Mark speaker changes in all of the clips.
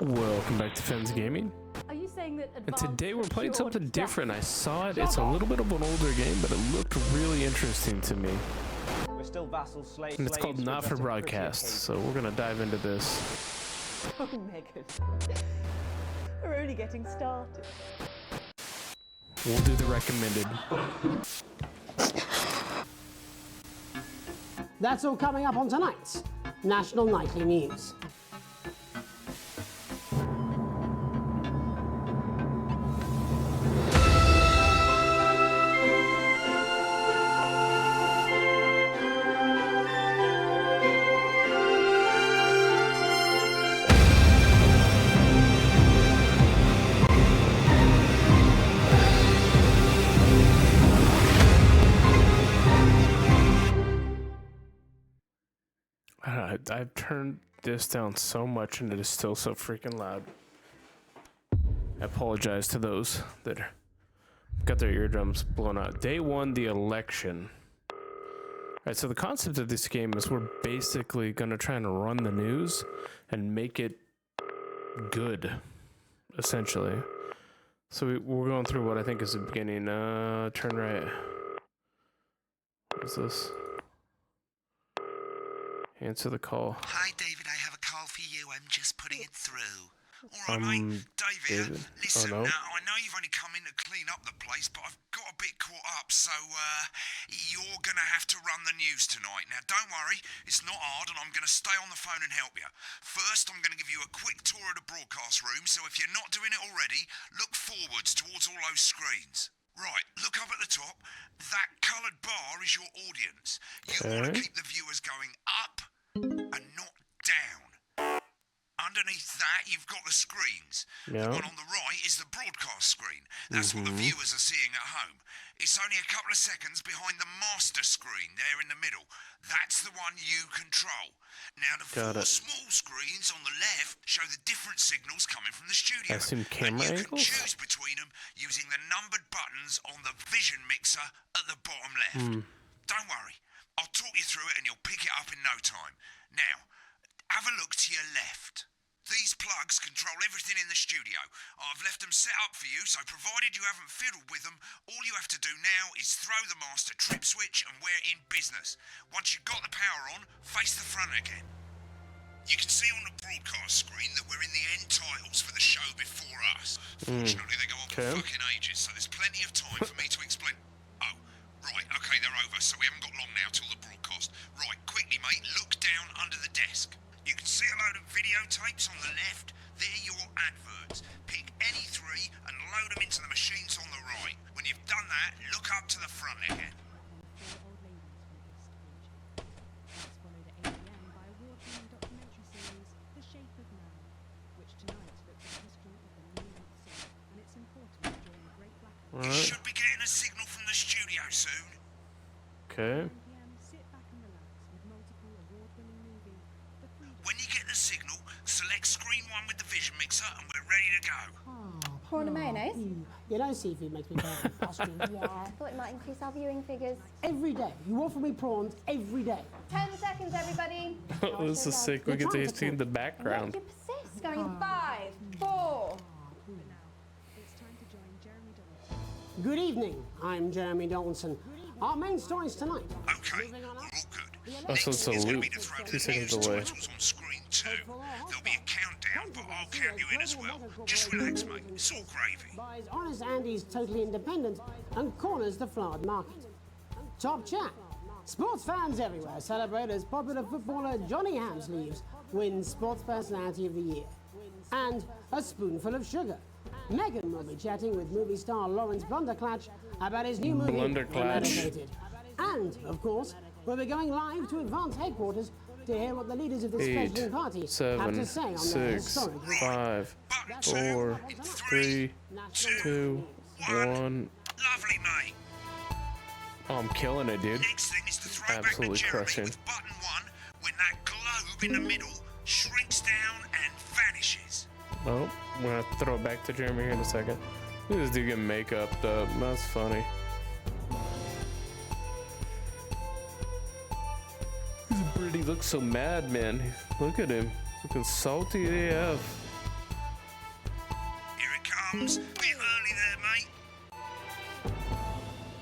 Speaker 1: Welcome back to Fens Gaming.
Speaker 2: Are you saying that
Speaker 1: And today we're playing
Speaker 2: advanced
Speaker 1: something different. I saw it. It's a
Speaker 2: Shut
Speaker 1: little bit of an older game, but it looked really interesting to me.
Speaker 3: We're still vassal slaves.
Speaker 1: And it's called Not for Broadcast, so we're gonna dive into this.
Speaker 2: Oh, Megan. We're only getting started.
Speaker 1: We'll do the recommended.
Speaker 4: That's all coming up on tonight's National Nightly News.
Speaker 1: I've turned this down so much and it is still so freaking loud. I apologize to those that got their eardrums blown out. Day one, the election. Alright, so the concept of this game is we're basically gonna try and run the news and make it good, essentially. So we're going through what I think is the beginning. Turn right. What is this? Answer the call.
Speaker 5: Hi, David. I have a call for you. I'm just putting it through. All right, mate. David. Listen,
Speaker 1: oh, no.
Speaker 5: now, I know you've only come in to clean up the place, but I've got a bit caught up, so you're going to have to run the news tonight. Now, don't worry. It's not hard, and I'm going to stay on the phone and help you. First, I'm going to give you a quick tour of the broadcast room, so if you're not doing it already, look forwards towards all those screens. Right, look up at the top. That coloured bar is your audience. You want to keep the viewers going up and not down. Underneath that, you've got the screens.
Speaker 1: Yeah.
Speaker 5: The one on the right is the broadcast screen. That's what the viewers are seeing at home. It's only a couple of seconds behind the master screen there in the middle. That's the one you control. Now, the four small screens on the left show the different signals coming from the studio.
Speaker 1: I assume camera
Speaker 5: and you
Speaker 1: angles?
Speaker 5: can choose between them using the numbered buttons on the vision mixer at the bottom left. Don't worry. I'll talk you through it and you'll pick it up in no time. Now, have a look to your left. These plugs control everything in the studio. I've left them set up for you, so provided you haven't fiddled with them, all you have to do now is throw the master trip switch and we're in business. Once you've got the power on, face the front again. You can see on the broadcast screen that we're in the end titles for the show before us. Fortunately, they go on for fucking ages, so there's plenty of time for me to explain. Oh, right, okay, they're over, so we haven't got long now till the broadcast. Right, quickly, mate, look down under the desk. You can see a load of videotapes on the left. They're your adverts. Pick any three and load them into the machines on the right. When you've done that, look up to the front again. You should be getting a signal from the studio soon.
Speaker 1: Okay.
Speaker 5: When you get the signal, select screen 1 with the vision mixer and we're ready to go.
Speaker 6: Prawn and mayonnaise?
Speaker 4: You know, seafood makes me very fussy.
Speaker 6: Yeah, I thought it might increase our viewing figures.
Speaker 4: Every day. You offer me prawns every day.
Speaker 6: 10 seconds, everybody.
Speaker 1: This is sick. We get to see in the background.
Speaker 6: You persist. Going in 5, 4.
Speaker 4: Good evening. I'm Jeremy Donaldson. Our main stories tonight.
Speaker 5: Okay, we're all good.
Speaker 1: Oh, so it's a
Speaker 5: Next is gonna
Speaker 1: loop.
Speaker 5: be to throw
Speaker 1: 2
Speaker 5: the
Speaker 1: seconds
Speaker 5: news
Speaker 1: away.
Speaker 5: titles on screen 2. There'll be a countdown, but I'll count you in as well. Just relax, mate. It's all gravy.
Speaker 4: Buys Honest Andy's Totally Independent and corners the flowered market. Top chat. Sports fans everywhere celebrate as popular footballer Johnny Hamsleeves wins Sports Personality of the Year. And a spoonful of sugar. Megan will be chatting with movie star Lawrence Blunderclatch about his new movie, Eradicated. And, of course, we'll be going live to Advance Headquarters to hear what the leaders of the
Speaker 1: 8,
Speaker 4: scheduling party have
Speaker 1: 7,
Speaker 4: to say on their
Speaker 1: 6,
Speaker 4: historic
Speaker 1: 5, 4, 3, 2, 1.
Speaker 5: Lovely, mate.
Speaker 1: Oh, I'm killing it, dude.
Speaker 5: Next thing is to throw
Speaker 1: Absolutely
Speaker 5: back to Jeremy
Speaker 1: crushing.
Speaker 5: with button 1 when that globe in the middle shrinks down and vanishes.
Speaker 1: Oh, we're gonna throw it back to Jeremy here in a second. Look at this dude getting makeup up. That's funny. He looks so mad, man. Look at him. Looking salty AF.
Speaker 5: bums. Bit early there, mate.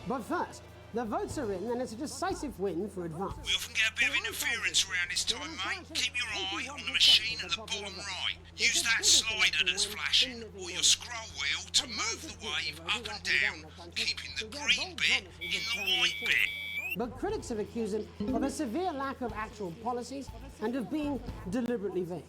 Speaker 4: But first, the votes are in, and it's a decisive win for Advance.
Speaker 5: We often get a bit of interference around this time, mate. Keep your eye on the machine at the bottom right. Use that slider that's flashing, or your scroll wheel to move the wave up and down, keeping the green bit in the white bit.
Speaker 4: But critics have accused him of a severe lack of actual policies and of being deliberately vague.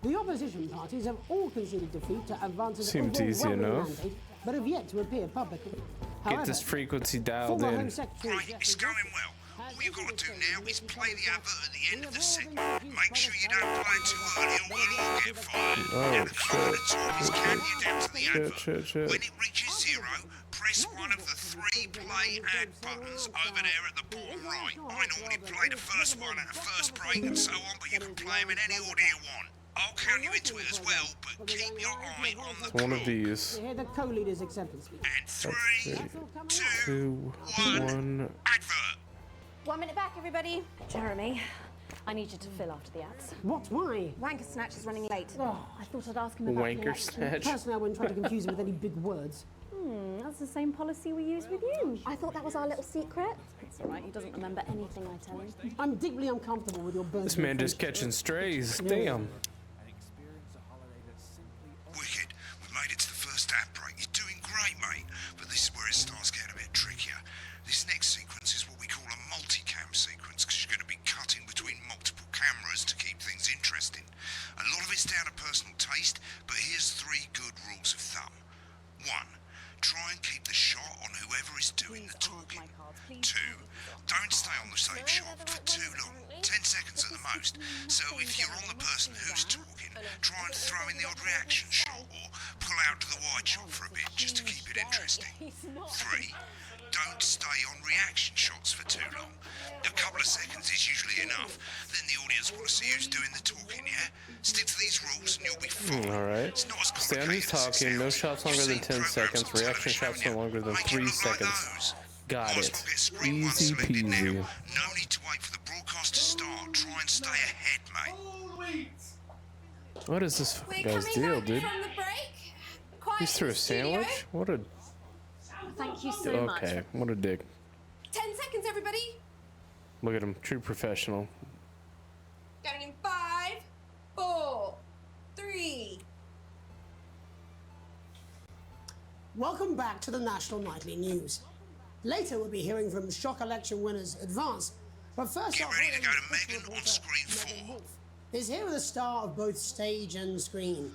Speaker 4: The opposition parties have all conceded defeat to Advance's
Speaker 1: Seems easy
Speaker 4: overwhelming
Speaker 1: enough.
Speaker 4: mandate, but have yet to appear publicly.
Speaker 1: Get this frequency dialed
Speaker 4: former
Speaker 1: in.
Speaker 4: Home Secretary
Speaker 5: Right, it's going well. All you've got to do now is play the advert at the end of the segment. Make sure you don't play it too early or we'll all get fired. Now, the key of the time is counting down to the advert.
Speaker 1: Shit.
Speaker 5: When it reaches 0, press one of the 3 play ad buttons over there at the bottom right. I normally play the first one at a first break and so on, but you can play them in any order you want. I'll count you into it as well, but keep your eye on the
Speaker 1: One of
Speaker 5: clock.
Speaker 1: these.
Speaker 4: You hear the co-leader's acceptance speech.
Speaker 5: And 3, 2,
Speaker 1: 2,
Speaker 5: 1,
Speaker 1: 1.
Speaker 5: advert.
Speaker 6: 1 minute back, everybody.
Speaker 7: Jeremy, I need you to fill after the ads.
Speaker 4: What? Why?
Speaker 6: Wanker Snatch is running late.
Speaker 7: Oh, I thought I'd ask him about the
Speaker 1: Wanker
Speaker 7: election.
Speaker 1: snatch.
Speaker 4: Personally, I wouldn't try to confuse him with any big words.
Speaker 7: That's the same policy we use with you.
Speaker 6: I thought that was our little secret.
Speaker 7: It's all right, he doesn't remember anything I tell him.
Speaker 4: I'm deeply uncomfortable with your burden.
Speaker 1: This man just catching strays. Damn.
Speaker 5: Wicked. We made it to the first ad break. You're doing great, mate. But this is where it starts getting a bit trickier. This next sequence is what we call a multicam sequence, because you're going to be cutting between multiple cameras to keep things interesting. A lot of it's down to personal taste, but here's 3 good rules of thumb. 1. Try and keep the shot on whoever is doing the talking. 2. Don't stay on the same shot for too long. 10 seconds at the most. So if you're on the person who's talking, try and throw in the odd reaction shot or pull out to the wide shot for a bit just to keep it interesting. 3. Don't stay on reaction shots for too long. A couple of seconds is usually enough. Then the audience want to see who's doing the talking, yeah? Stick to these rules and you'll be fine.
Speaker 1: Alright.
Speaker 5: It's not as
Speaker 1: Stay on who's
Speaker 5: complicated as it
Speaker 1: talking. No
Speaker 5: sounds.
Speaker 1: shots longer
Speaker 5: You've
Speaker 1: than
Speaker 5: seen
Speaker 1: 10
Speaker 5: programs
Speaker 1: seconds.
Speaker 5: on
Speaker 1: Reaction
Speaker 5: television,
Speaker 1: shots no
Speaker 5: haven't you?
Speaker 1: longer than
Speaker 5: Make it
Speaker 1: 3
Speaker 5: look like
Speaker 1: seconds.
Speaker 5: those.
Speaker 1: Got
Speaker 5: Might as
Speaker 1: it.
Speaker 5: well get screen one
Speaker 1: Easy
Speaker 5: selected now.
Speaker 1: peasy.
Speaker 5: No need to wait for the broadcast to start. Try and stay ahead, mate.
Speaker 1: What is this fucking guy's deal, dude?
Speaker 6: from the break. Quiet
Speaker 1: He's through a sandwich? What a...
Speaker 7: Thank you so much.
Speaker 1: Okay, what a dick.
Speaker 6: 10 seconds, everybody.
Speaker 1: Look at him. True professional.
Speaker 6: Going in 5, 4, 3.
Speaker 4: Welcome back to the National Nightly News. Later, we'll be hearing from shock election winners Advance. But first,
Speaker 5: Get
Speaker 4: our
Speaker 5: ready to go to
Speaker 4: Hollywood
Speaker 5: Megan on
Speaker 4: reporter,
Speaker 5: screen
Speaker 4: Megan
Speaker 5: 4.
Speaker 4: Wolf, is here with a star of both stage and screen.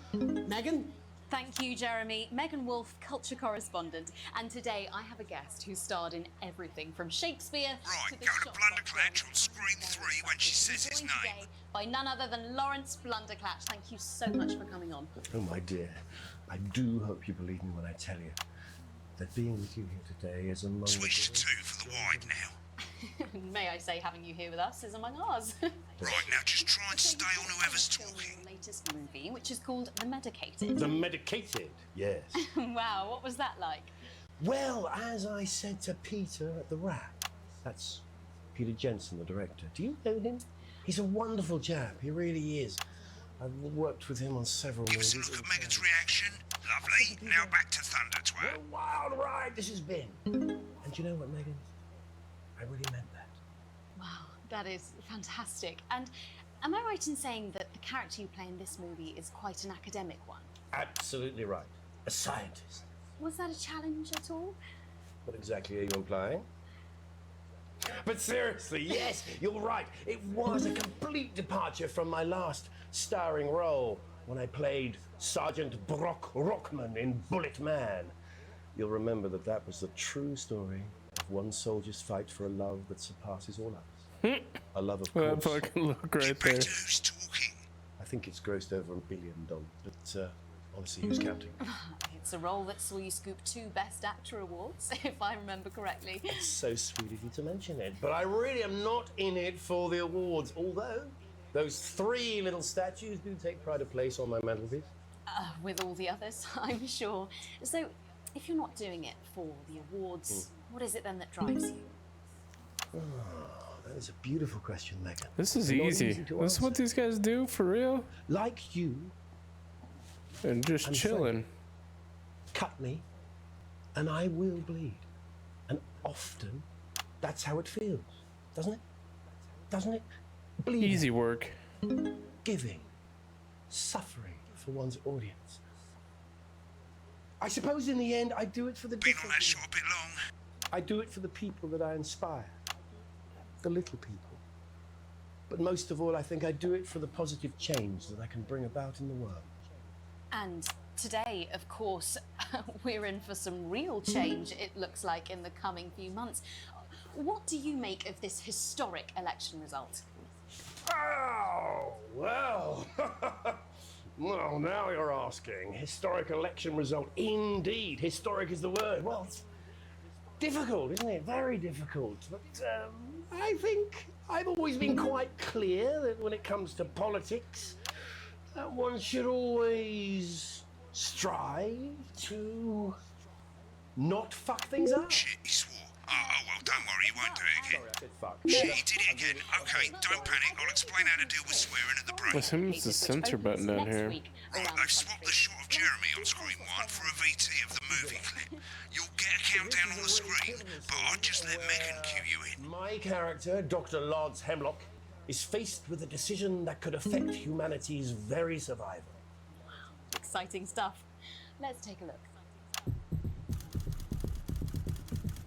Speaker 4: Megan?
Speaker 7: Thank you, Jeremy. Megan Wolf, culture correspondent. And today I have a guest who starred in everything from Shakespeare
Speaker 5: Right,
Speaker 7: to the
Speaker 5: go to
Speaker 7: shock
Speaker 5: Blunderclatch on
Speaker 7: opera.
Speaker 5: screen 3 when she says his
Speaker 7: Joined
Speaker 5: name.
Speaker 7: today by none other than Lawrence Blunderclatch. Thank you so much for coming on.
Speaker 8: Oh, my dear, I do hope you believe me when I tell you that being with you here today is among
Speaker 5: Switch to
Speaker 8: the...
Speaker 5: 2 for the wide now.
Speaker 7: May I say, having you here with us is among ours.
Speaker 5: Right, now just try and stay on whoever's talking.
Speaker 7: Your latest movie, which is called The Medicated.
Speaker 8: The medicated, yes.
Speaker 7: Wow, what was that like?
Speaker 8: Well, as I said to Peter at the Wrap, that's Peter Jensen, the director. Do you know him? He's a wonderful chap, he really is. I've worked with him on several
Speaker 5: Give us
Speaker 8: movies.
Speaker 5: a look at Megan's reaction. Lovely. Now back to Thunder
Speaker 8: What
Speaker 5: Twat.
Speaker 8: a wild ride this has been. And you know what, Megan? I really meant that.
Speaker 7: Wow, that is fantastic. And am I right in saying that the character you play in this movie is quite an academic one?
Speaker 8: Absolutely right. A scientist.
Speaker 7: Was that a challenge at all?
Speaker 8: What exactly are you implying? But seriously, yes, you're right. It was a complete departure from my last starring role when I played Sergeant Brock Rockman in Bullet Man. You'll remember that that was the true story of one soldier's fight for a love that surpasses all others. A love, of
Speaker 1: That
Speaker 8: course.
Speaker 1: fucking look right
Speaker 5: Back
Speaker 1: there.
Speaker 5: to who's talking.
Speaker 8: I think it's grossed over $1 billion, but honestly, who's counting?
Speaker 7: It's a role that saw you scoop 2 Best Actor awards, if I remember correctly.
Speaker 8: It's so sweet of you to mention it, but I really am not in it for the awards, although those 3 little statues do take pride of place on my mantelpiece.
Speaker 7: With all the others, I'm sure. So, if you're not doing it for the awards, what is it then that drives you?
Speaker 8: That is a beautiful question, Megan.
Speaker 1: This is
Speaker 8: Not
Speaker 1: easy.
Speaker 8: to
Speaker 1: This is what
Speaker 8: answer.
Speaker 1: these guys do for real?
Speaker 8: Like you,
Speaker 1: And just
Speaker 8: I'm
Speaker 1: chilling.
Speaker 8: cut me, and I will bleed. And often, that's how it feels, doesn't it? Doesn't it? Bleeding.
Speaker 1: Easy work.
Speaker 8: Giving. Suffering for one's audience. I suppose in the end, I do it for the
Speaker 5: Been on
Speaker 8: different
Speaker 5: that shot a bit long.
Speaker 8: I do it for the people that I inspire. The little people. But most of all, I think I do it for the positive change that I can bring about in the world.
Speaker 7: And today, of course, we're in for some real change, it looks like, in the coming few months. What do you make of this historic election result?
Speaker 8: Oh, well. Well, now you're asking. Historic election result. Indeed. Historic is the word. Well, it's difficult, isn't it? Very difficult. But I think I've always been quite clear that when it comes to politics, one should always strive to not fuck things up.
Speaker 5: Shit, he swore. Oh, well, don't worry, he won't do it again.
Speaker 8: Sorry, I said fuck.
Speaker 5: Shit, he did it again. Okay, don't panic. I'll explain how to deal with swearing at the break.
Speaker 1: What's the censor button down here?
Speaker 5: Right, I've swapped the shot of Jeremy on screen 1 for a VT of the movie clip. You'll get a countdown on the screen, but I'll just let Megan cue you in.
Speaker 8: My character, Dr. Lance Hemlock, is faced with a decision that could affect humanity's very survival.
Speaker 7: Exciting stuff. Let's take a look.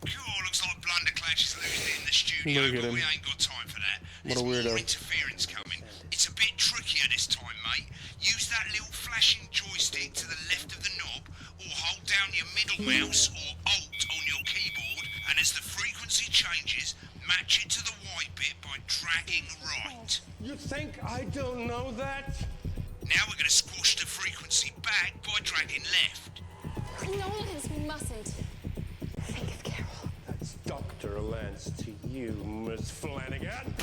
Speaker 5: Cool, looks like Blunderclash is losing it in the studio,
Speaker 1: Look at
Speaker 5: but
Speaker 1: him.
Speaker 5: we ain't got time for that.
Speaker 1: What a
Speaker 5: There's more
Speaker 1: weirdo.
Speaker 5: interference coming. It's a bit trickier this time, mate. Use that little flashing joystick to the left of the knob, or hold down your middle mouse or Alt on your keyboard, and as the frequency changes, match it to the white bit by dragging right.
Speaker 8: You think I don't know that?
Speaker 5: Now we're going to squash the frequency back by dragging left.
Speaker 6: Nolan, we mustn't. Think of Carol.
Speaker 8: That's Dr. Lance to you, Miss Flanagan.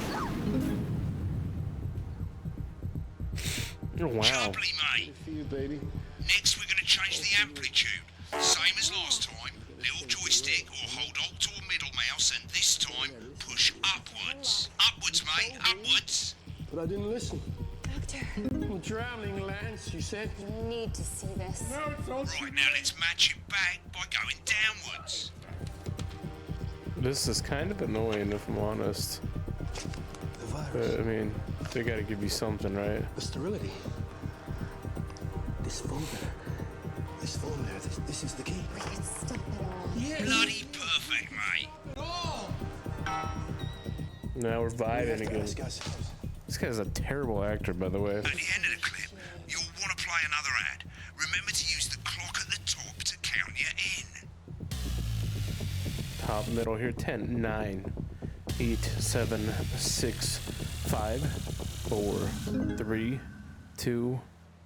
Speaker 1: Oh, wow.
Speaker 5: Jubbly, mate.
Speaker 8: For you, baby.
Speaker 5: Next, we're going to change the amplitude. Same as last time. Little joystick or hold Alt or middle mouse, and this time push upwards. Upwards, mate. Upwards.
Speaker 8: But I didn't listen.
Speaker 6: Doctor,
Speaker 8: I'm drowning, Lance, you said.
Speaker 6: you need to see this.
Speaker 8: No, it's all
Speaker 5: Right, now let's match it back by going downwards.
Speaker 1: This is kind of annoying, if I'm honest.
Speaker 8: the virus.
Speaker 1: But, I mean, they gotta give you something, right?
Speaker 8: The sterility. This form there, this is the key.
Speaker 6: We can stop it all.
Speaker 5: Bloody perfect, mate.
Speaker 1: Now we're vibing again.
Speaker 8: Ask ourselves.
Speaker 1: This guy's a terrible actor, by the way.
Speaker 5: At the end of the clip, you'll want to play another ad. Remember to use the clock at the top to count you in.
Speaker 1: Top middle here. 10, 9, 8, 7, 6, 5, 4, 3, 2,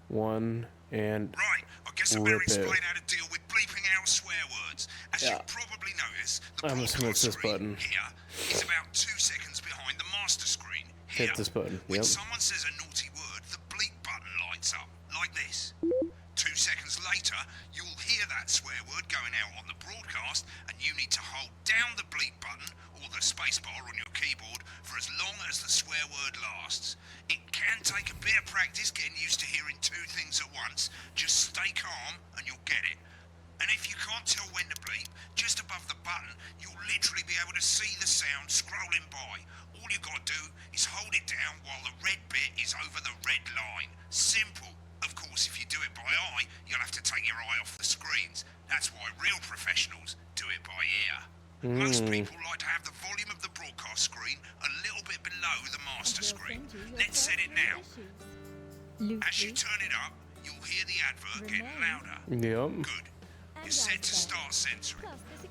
Speaker 1: 1, and
Speaker 5: Right, I guess I better
Speaker 1: Rip it.
Speaker 5: explain how to deal with bleeping out swear words. As you probably notice, the
Speaker 1: I'm assuming it's
Speaker 5: broadcast
Speaker 1: this
Speaker 5: screen
Speaker 1: button.
Speaker 5: here is about 2 seconds behind the master screen. Here,
Speaker 1: Hit this button.
Speaker 5: when
Speaker 1: Yep.
Speaker 5: someone says a naughty word, the bleep button lights up, like this. 2 seconds later, you'll hear that swear word going out on the broadcast, and you need to hold down the bleep button or the spacebar on your keyboard for as long as the swear word lasts. It can take a bit of practice getting used to hearing 2 things at once. Just stay calm and you'll get it. And if you can't tell when to bleep, just above the button, you'll literally be able to see the sound scrolling by. All you gotta do is hold it down while the red bit is over the red line. Simple. Of course, if you do it by eye, you'll have to take your eye off the screens. That's why real professionals do it by ear. Most people like to have the volume of the broadcast screen a little bit below the master screen. Let's set it now. As you turn it up, you'll hear the advert getting louder.
Speaker 1: yep.
Speaker 5: Good. You're set to start censoring.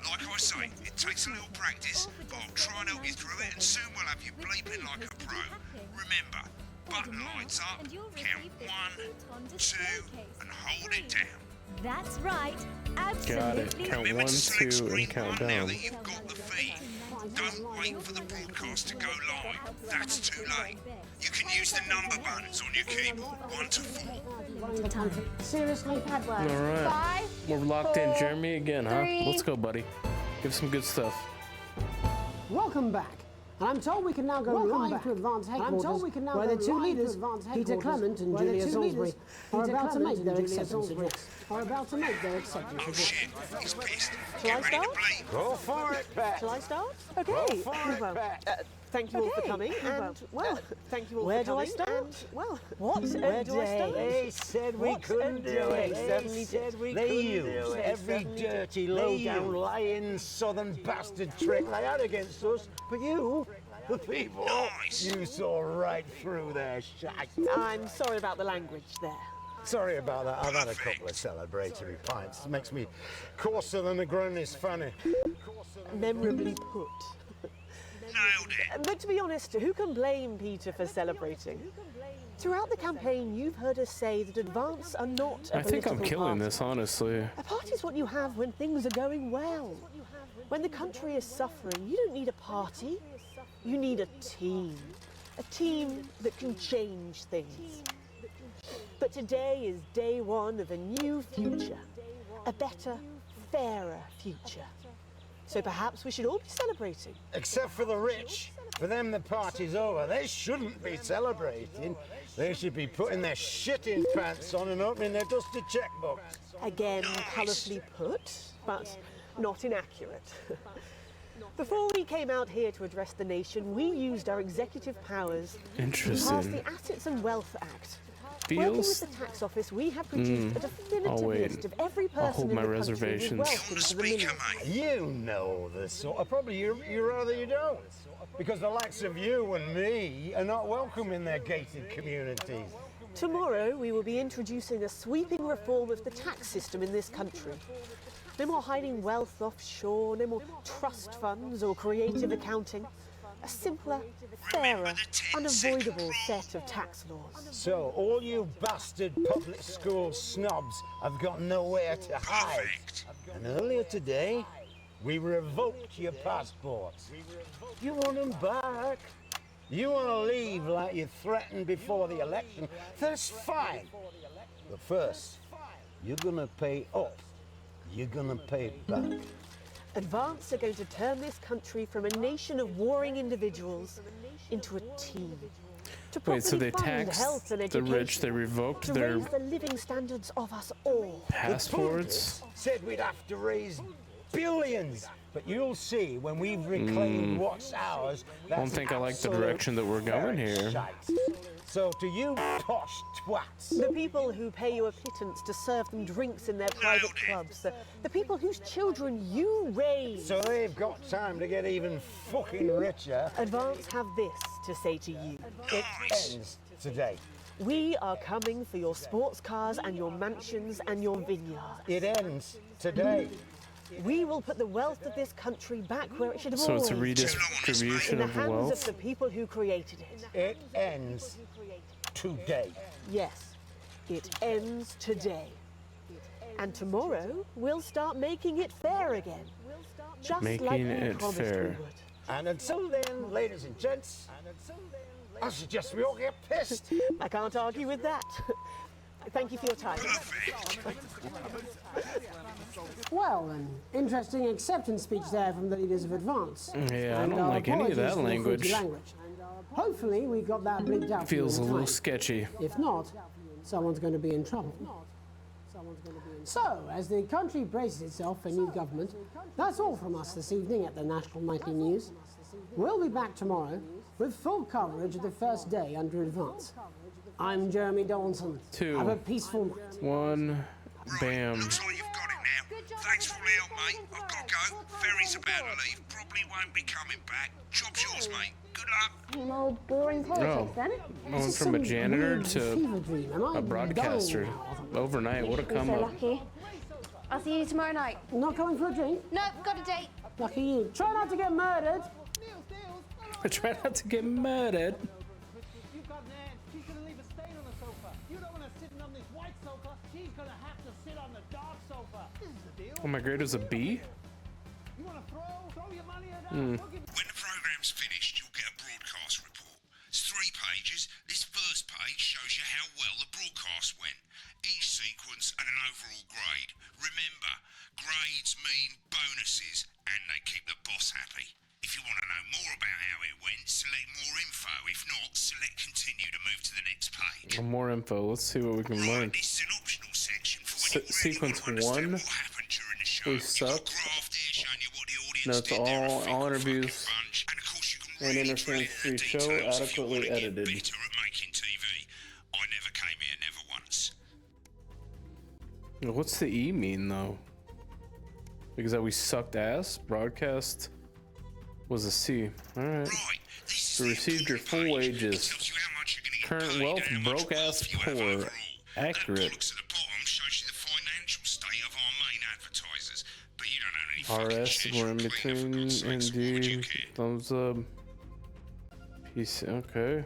Speaker 5: Like I say, it takes a little practice, but I'll try and help you through it, and soon we'll have you bleeping like a pro. Remember, button lights up, count 1, 2, and hold it down.
Speaker 9: That's right.
Speaker 1: Got it.
Speaker 9: Absolutely.
Speaker 1: Count
Speaker 5: Remember
Speaker 1: 1,
Speaker 5: to select
Speaker 1: 2,
Speaker 5: screen
Speaker 1: and count
Speaker 5: 1 now
Speaker 1: down.
Speaker 5: that you've got the feed. Don't wait for the broadcast to go live. That's too late. You can use the number buttons on your keyboard, 1 to 4.
Speaker 4: Seriously, Padway.
Speaker 1: All right.
Speaker 6: 5,
Speaker 1: We're locked in.
Speaker 6: 4,
Speaker 1: Jeremy again, huh?
Speaker 6: 3.
Speaker 1: Let's go, buddy. Give some good stuff.
Speaker 4: Welcome back. And I'm told we can now go live to advance headquarters, where the two leaders, Peter Clement and Julia Salisbury, are about to make their acceptance address. are about to make their acceptance
Speaker 5: Oh
Speaker 4: of
Speaker 5: shit, he's pissed.
Speaker 2: Shall I
Speaker 5: Get ready to
Speaker 2: start?
Speaker 5: bleed.
Speaker 8: Go for it, Pat.
Speaker 2: Shall I start?
Speaker 8: Go
Speaker 2: Okay.
Speaker 8: for it,
Speaker 2: Well,
Speaker 8: Pat.
Speaker 2: thank you all for
Speaker 9: Okay.
Speaker 2: coming, and well, thank you all
Speaker 9: Where
Speaker 2: for
Speaker 9: do I
Speaker 2: coming.
Speaker 9: start?
Speaker 2: And well,
Speaker 9: What
Speaker 2: where
Speaker 9: a
Speaker 2: do I start?
Speaker 9: day.
Speaker 8: They said we
Speaker 9: What a
Speaker 8: couldn't do
Speaker 9: day.
Speaker 8: it.
Speaker 9: They certainly did.
Speaker 8: They used every dirty, low-down, lying, southern bastard trick they had against us. But you, the people,
Speaker 5: Nice.
Speaker 8: you saw right through their shite.
Speaker 2: I'm sorry about the language there.
Speaker 8: Sorry about that. I've had a couple of celebratory pints. It makes me coarser than a granny's fanny.
Speaker 2: Memorably put.
Speaker 5: Nailed it.
Speaker 2: But to be honest, who can blame Peter for celebrating? Throughout the campaign, you've heard us say that Advance are not a
Speaker 1: I think I'm
Speaker 2: political
Speaker 1: killing
Speaker 2: party.
Speaker 1: this, honestly.
Speaker 2: A party is what you have when things are going well. When the country is suffering, you don't need a party. You need a team. A team that can change things. But today is day one of a new future. A better, fairer future. So perhaps we should all be celebrating.
Speaker 8: Except for the rich. For them, the party's over. They shouldn't be celebrating. They should be putting their shitting pants on and opening their dusty checkbooks.
Speaker 2: Again, colourfully put, but not inaccurate. Before we came out here to address the nation, we used our executive powers to pass
Speaker 1: Interesting.
Speaker 2: the Assets and Wealth Act. Working with
Speaker 1: Feels.
Speaker 2: the tax office, we have produced a definitive
Speaker 1: I'll wait.
Speaker 2: list of every
Speaker 1: I'll
Speaker 2: person
Speaker 1: hold
Speaker 2: in
Speaker 1: my
Speaker 2: the country
Speaker 1: reservations.
Speaker 2: with wealth
Speaker 5: On the
Speaker 2: into the
Speaker 5: speaker,
Speaker 2: millions.
Speaker 5: mate.
Speaker 8: You know the sort of, probably you rather you don't. Because the likes of you and me are not welcome in their gated communities.
Speaker 2: Tomorrow, we will be introducing a sweeping reform of the tax system in this country. No more hiding wealth offshore, no more trust funds or creative accounting. A simpler, fairer, unavoidable set of tax laws.
Speaker 8: So, all you bastard public school snobs have got nowhere to hide.
Speaker 5: Perfect.
Speaker 8: And earlier today, we revoked your passports. You want them back? You want to leave like you threatened before the election? That's fine. But first, you're going to pay up. You're going to pay back.
Speaker 2: Advance are going to turn this country from a nation of warring individuals into a team. To
Speaker 1: Wait, so they
Speaker 2: properly fund
Speaker 1: taxed
Speaker 2: health and
Speaker 1: the rich, they
Speaker 2: education,
Speaker 1: revoked
Speaker 2: to
Speaker 1: their
Speaker 2: raise the living standards of us all.
Speaker 1: passports?
Speaker 8: Said we'd have to raise billions. But you'll see when we've reclaimed what's ours.
Speaker 1: I don't think I like the direction that we're going here.
Speaker 8: Shite. So to you posh twats,
Speaker 2: The people who pay you a pittance to serve them drinks in their private clubs, the people whose children you raise.
Speaker 8: so they've got time to get even fucking richer.
Speaker 2: Advance have this to say to you.
Speaker 8: It ends today.
Speaker 2: We are coming for your sports cars and your mansions and your vineyards.
Speaker 8: It ends today.
Speaker 2: We will put the wealth of this country back where it should have
Speaker 1: So it's a
Speaker 2: always been,
Speaker 1: redistribution
Speaker 2: in the
Speaker 1: of
Speaker 2: hands
Speaker 1: wealth?
Speaker 2: of the people who created it.
Speaker 8: It ends today.
Speaker 2: Yes, it ends today. And tomorrow, we'll start making it fair again. Just like
Speaker 1: Making
Speaker 2: we
Speaker 1: it
Speaker 2: promised
Speaker 1: fair.
Speaker 2: we would.
Speaker 8: And until then, ladies and gents, I suggest we all get pissed.
Speaker 2: I can't argue with that. Thank you for your time.
Speaker 4: Well, an interesting acceptance speech there from the leaders of Advance.
Speaker 1: Yeah, I
Speaker 4: And
Speaker 1: don't
Speaker 4: our
Speaker 1: like any of
Speaker 4: apologies
Speaker 1: that
Speaker 4: for the
Speaker 1: language.
Speaker 4: freaky Hopefully, we got that bleeped out. for you
Speaker 1: Feels a
Speaker 4: in
Speaker 1: little
Speaker 4: time.
Speaker 1: sketchy.
Speaker 4: If not, someone's going to be in trouble. So, as the country braces itself for new government, that's all from us this evening at the National Nightly News. We'll be back tomorrow with full coverage of the first day under Advance. I'm Jeremy Donaldson.
Speaker 1: Two.
Speaker 4: Have a peaceful night.
Speaker 1: One, bam.
Speaker 5: Looks like you've got it now. Thanks for all the help, mate. I've got to go. Ferry's about to leave. Probably won't be coming back. Job's yours, mate. Good luck.
Speaker 9: Same old boring politics, then.
Speaker 1: I went from a janitor to
Speaker 4: Fever dream. Am I
Speaker 1: a broadcaster
Speaker 4: dying now?
Speaker 1: overnight. What a
Speaker 9: You're
Speaker 1: come
Speaker 9: so
Speaker 1: up.
Speaker 9: lucky. I'll see you tomorrow night.
Speaker 4: Not coming for a drink?
Speaker 7: No, got a date.
Speaker 4: Lucky you. Try not to get murdered.
Speaker 1: I try not to get murdered.
Speaker 10: You've got Nan. She's gonna leave a stain on the sofa. You don't want her sitting on this white sofa. She's gonna have to sit on the dark sofa. This is the deal.
Speaker 1: Oh, my grade was a B?
Speaker 10: You wanna throw your money at us?
Speaker 1: Hmm.
Speaker 5: When the programme's finished, you'll get a broadcast report. It's 3 pages. This first page shows you how well the broadcast went. Each sequence and an overall grade. Remember, grades mean bonuses, and they keep the boss happy. If you want to know more about how it went, select more info. If not, select continue to move to the next page.
Speaker 1: More info. Let's see what we can learn.
Speaker 5: Right, this is an optional section for when
Speaker 1: sequence 1 we sucked. No, it's all interviews and interference-free show, adequately edited. What's the E mean though? Because that we sucked ass. Broadcast was a C. All right. You received your full wages. Current wealth broke ass poor. Accurate. RS we're in between ND. Thumbs up. PC. Okay.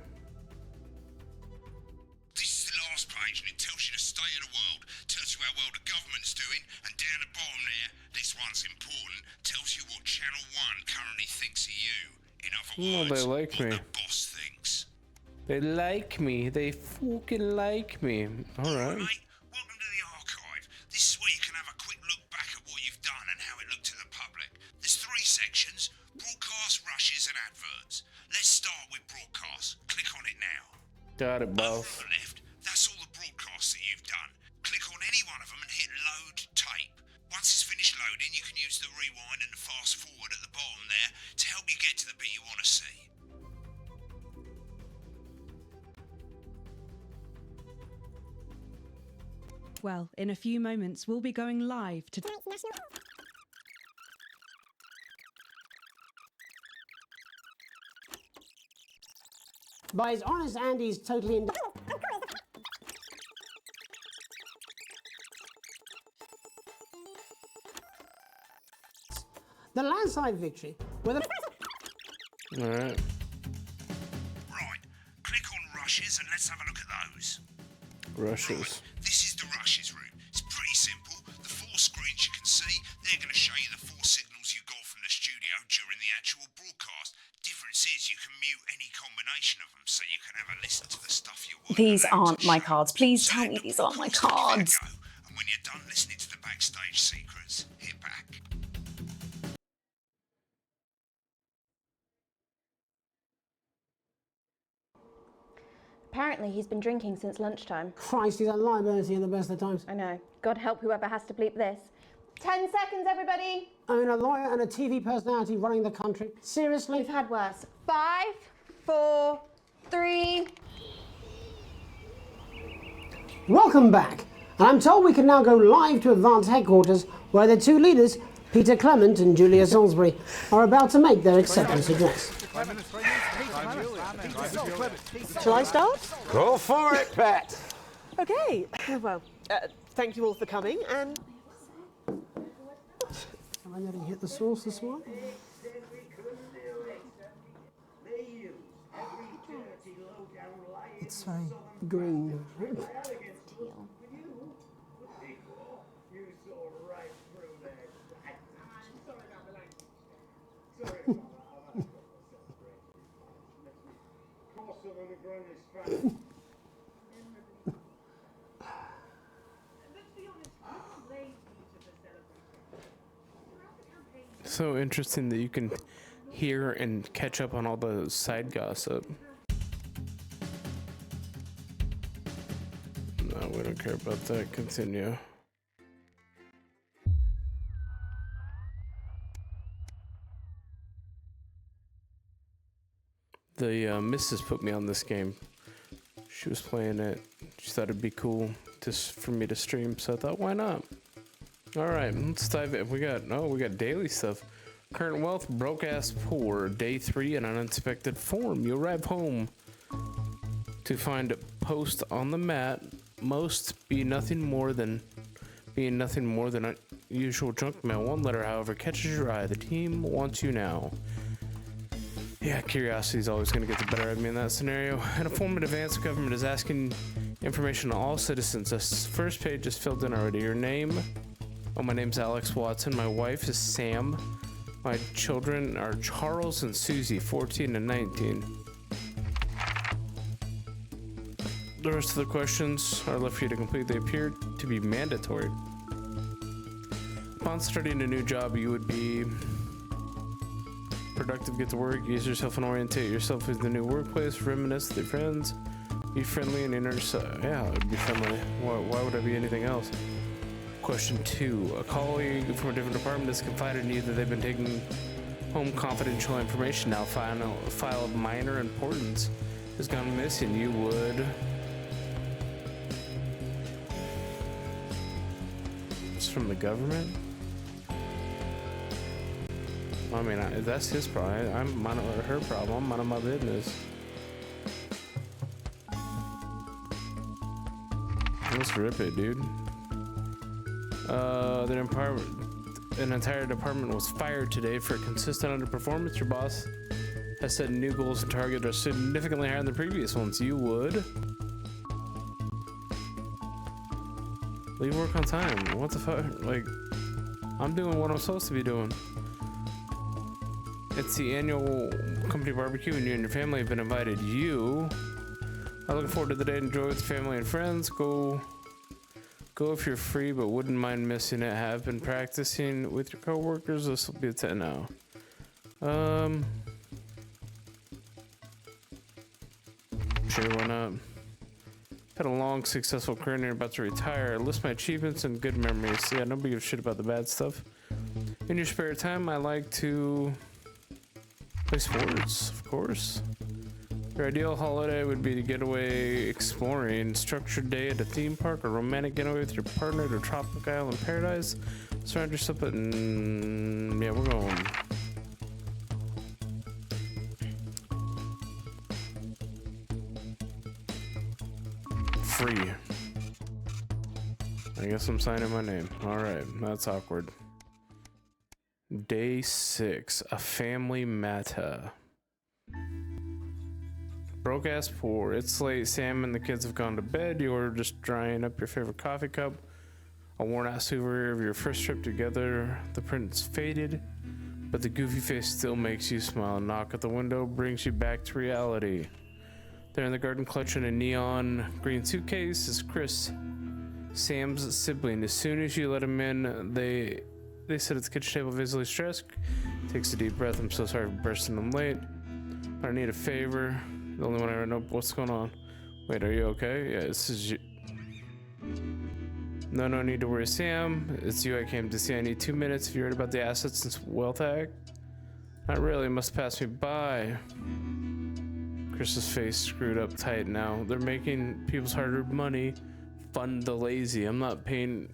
Speaker 1: No, they like me. They like me. They fucking like me. All right.
Speaker 5: Welcome to the archive. This is where you can have a quick look back at what you've done and how it looked to the public. There's 3 sections: broadcast, rushes, and adverts. Let's start with broadcast. Click on it now.
Speaker 1: Got it, boss.
Speaker 5: Over on the left, that's all the broadcasts that you've done. Click on any one of them and hit load tape. Once it's finished loading, you can use the rewind and the fast forward at the bottom there to help you get to the bit you want to see.
Speaker 11: Well, in a few moments, we'll be going live to...
Speaker 4: By his honest Andy's totally the landslide victory with a...
Speaker 1: All right.
Speaker 5: Right. Click on rushes and let's have a look at those.
Speaker 1: Rushes.
Speaker 5: Right. This is the rushes room. It's pretty simple. The 4 screens you can see, they're going to show you the 4 signals you got from the studio during the actual broadcast. Difference is you can mute any combination of them, so you can have a listen to the stuff you want.
Speaker 7: These aren't my cards. Please tell me these aren't my cards.
Speaker 5: And when you're done listening to the backstage secrets, hit back.
Speaker 9: Apparently he's been drinking since lunchtime.
Speaker 4: Christ, he's at liability in the best of times.
Speaker 9: I know. God help whoever has to bleep this. 10 seconds, everybody!
Speaker 4: I mean, a lawyer and a TV personality running the country. Seriously?
Speaker 9: We've had worse. 5, 4, 3...
Speaker 4: Welcome back. And I'm told we can now go live to Advance Headquarters, where the 2 leaders, Peter Clement and Julia Salisbury, are about to make their acceptance address.
Speaker 2: Shall I start?
Speaker 8: Go for it, Pat.
Speaker 2: Okay. Well, thank you all for coming, and...
Speaker 4: Am I getting hit the sauce this one? It's very green.
Speaker 1: So interesting that you can hear and catch up on all the side gossip. No, we don't care about that. Continue. The missus put me on this game. She was playing it. She thought it'd be cool just for me to stream, so I thought, why not? All right, let's dive in. We got daily stuff. Current wealth, broke ass poor. Day 3, an unexpected form. You arrive home to find a post on the mat. Most be nothing more than usual junk mail. One letter, however, catches your eye. The team wants you now. Yeah, curiosity is always going to get the better of me in that scenario. An informative advance government is asking information on all citizens. This first page is filled in already. Your name. Oh, my name's Alex Watson. My wife is Sam. My children are Charles and Susie, 14 and 19. The rest of the questions are left for you to complete. They appear to be mandatory. Upon starting a new job, you would be productive, get to work, use yourself and orientate yourself with the new workplace, reminisce with your friends, be friendly and yeah, it would be friendly. Why would I be anything else? Question 2. A colleague from a different department has confided in you that they've been taking home confidential information. Now, file of minor importance has gone missing. You would... It's from the government? I mean, that's his problem. I'm minding her problem. I'm minding my business. Let's rip it, dude. An entire department was fired today for consistent underperformance. Your boss has set new goals and targets are significantly higher than the previous ones. You would leave work on time. What the fuck? Like, I'm doing what I'm supposed to be doing. It's the annual company barbecue, and you and your family have been invited. You are looking forward to the day to enjoy with family and friends. Go if you're free, but wouldn't mind missing it. Have been practicing with your coworkers. This will be a 10 now. Sure, why not? Had a long, successful career and you're about to retire. I list my achievements and good memories. Yeah, nobody gives a shit about the bad stuff. In your spare time, I like to play sports, of course. Your ideal holiday would be to get away exploring. Structured day at a theme park, or romantic getaway with your partner to tropical island paradise. Surround yourself at... yeah, we're going. Free. I guess I'm signing my name. Alright, that's awkward. Day 6. A family matter. Broke ass poor. It's late. Sam and the kids have gone to bed. You're just drying up your favorite coffee cup. A worn out souvenir of your first trip together. The print's faded, but the goofy face still makes you smile. Knock at the window brings you back to reality. There in the garden, clutching a neon green suitcase, is Chris, Sam's sibling. As soon as you let him in, they sit at the kitchen table visibly stressed. Takes a deep breath. I'm so sorry for bursting them late. I need a favor. The only one I know. What's going on? Wait, are you okay? Yeah, this is you. No need to worry, Sam. It's you I came to see. I need 2 minutes. Have you heard about the Assets and Wealth Act? Not really. Must pass me by. Chris's face screwed up tight now. They're making people's hard-earned money fund the lazy. I'm not saying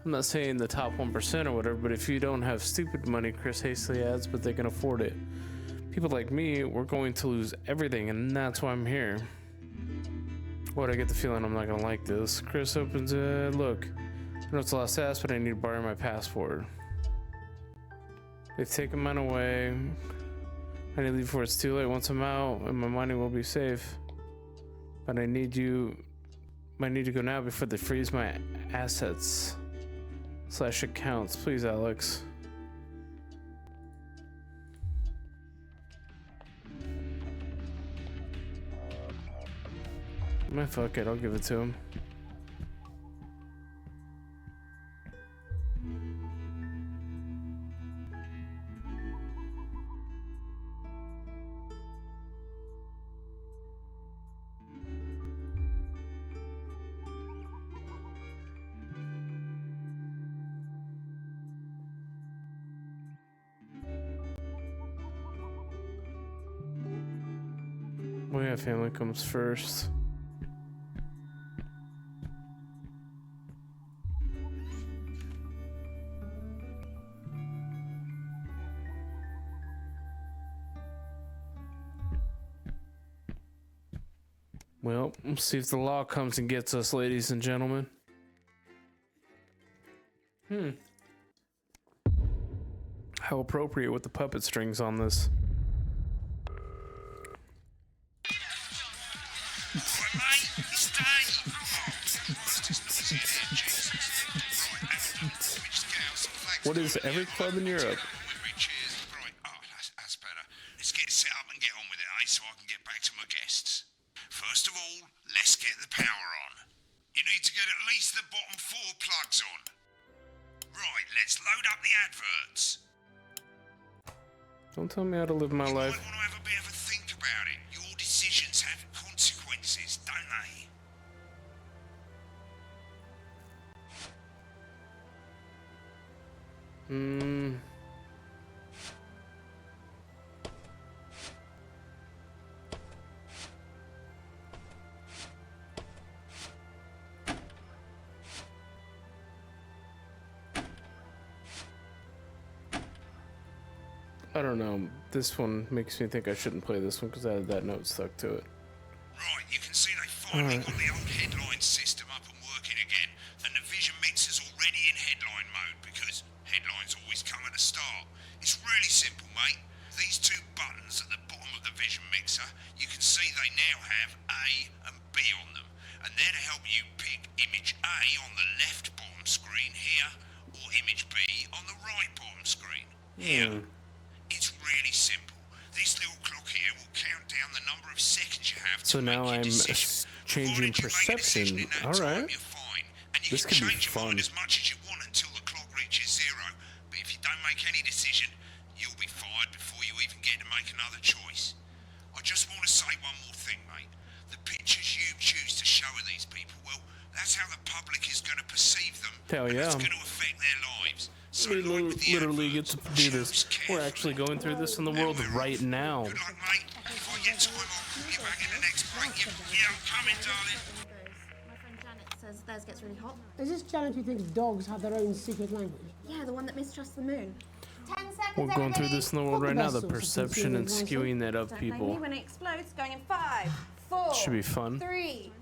Speaker 1: the top 1% or whatever, but if you don't have stupid money, Chris hastily adds, but they can afford it. People like me, we're going to lose everything, and that's why I'm here. What, I get the feeling I'm not gonna like this. Chris opens it. Look, I know it's the last ask, but I need to borrow my passport. They've taken mine away. I need to leave before it's too late. Once I'm out, and my money will be safe. But I need to go now before they freeze my assets / accounts. Please, Alex. Man, fuck it, I'll give it to him. Oh yeah, family comes first. Well, we'll see if the law comes and gets us, ladies and gentlemen. How appropriate with the puppet strings on this. What is every club in Europe?
Speaker 5: That's better. Let's get set up and get on with it, so I can get back to my guests. First of all, let's get the power on. You need to get at least the bottom 4 plugs on. Right, let's load up the adverts.
Speaker 1: Don't tell me how to live my life.
Speaker 5: You might want to have a bit of a think about it. Your decisions have consequences, don't they?
Speaker 1: I don't know. This one makes me think I shouldn't play this one because I had that note stuck to it.
Speaker 5: Right, you can see they finally got the old headline system up and working again, and the vision mixer's already in headline mode because headlines always come at the start. It's really simple, mate. These two buttons at the bottom of the vision mixer, you can see they now have A and B on them, and they're to help you pick image A on the left bottom screen here, or image B on the right bottom screen here. It's really simple. This little clock here will count down the number of seconds you have to
Speaker 1: So now
Speaker 5: make your
Speaker 1: I'm
Speaker 5: decision.
Speaker 1: changing perception. All right. This could be fun.
Speaker 5: As much as you want until the clock reaches 0. But if you don't make any decision, you'll be fired before you even get to make another choice. I just want to say one more thing, mate. The pictures you choose to show of these people, well, that's how the public is going to perceive them.
Speaker 1: Hell yeah.
Speaker 5: It's going to affect their lives. So
Speaker 1: We literally get to do this. We're actually going through this in the world right now.
Speaker 5: good luck, mate. If I get time, I'll call you back in the next break. Yeah, I'm coming, darling.
Speaker 6: My friend Janet says theirs gets really hot.
Speaker 4: Is this Janet who thinks dogs have their own secret language?
Speaker 6: Yeah, the one that mistrusts the moon.
Speaker 9: 10 seconds,
Speaker 1: We're going through this in the world
Speaker 4: Not the
Speaker 1: right now.
Speaker 4: best
Speaker 1: The
Speaker 4: source of
Speaker 1: perception and
Speaker 4: consumer
Speaker 1: skewing that of
Speaker 6: Don't blame me
Speaker 1: people.
Speaker 6: when it explodes. Going in 5, 4,
Speaker 1: Should be fun.
Speaker 6: 3.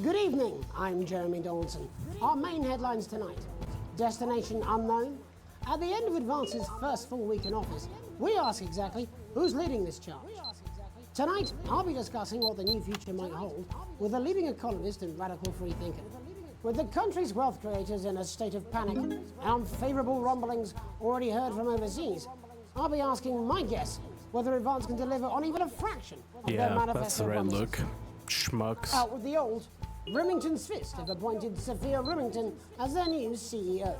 Speaker 4: Good evening, I'm Jeremy Donaldson. Our main headlines tonight. Destination unknown. At the end of Advance's first full week in office, we ask exactly who's leading this charge. Tonight, I'll be discussing what the new future might hold with a leading economist and radical free thinker. With the country's wealth creators in a state of panic and unfavorable rumblings already heard from overseas, I'll be asking my guess whether Advance can deliver on even a fraction of their
Speaker 1: Yeah,
Speaker 4: manifesto
Speaker 1: that's the right
Speaker 4: promises.
Speaker 1: look. Schmucks.
Speaker 4: Out with the old, Remington's Fist have appointed Sophia Remington as their new CEO.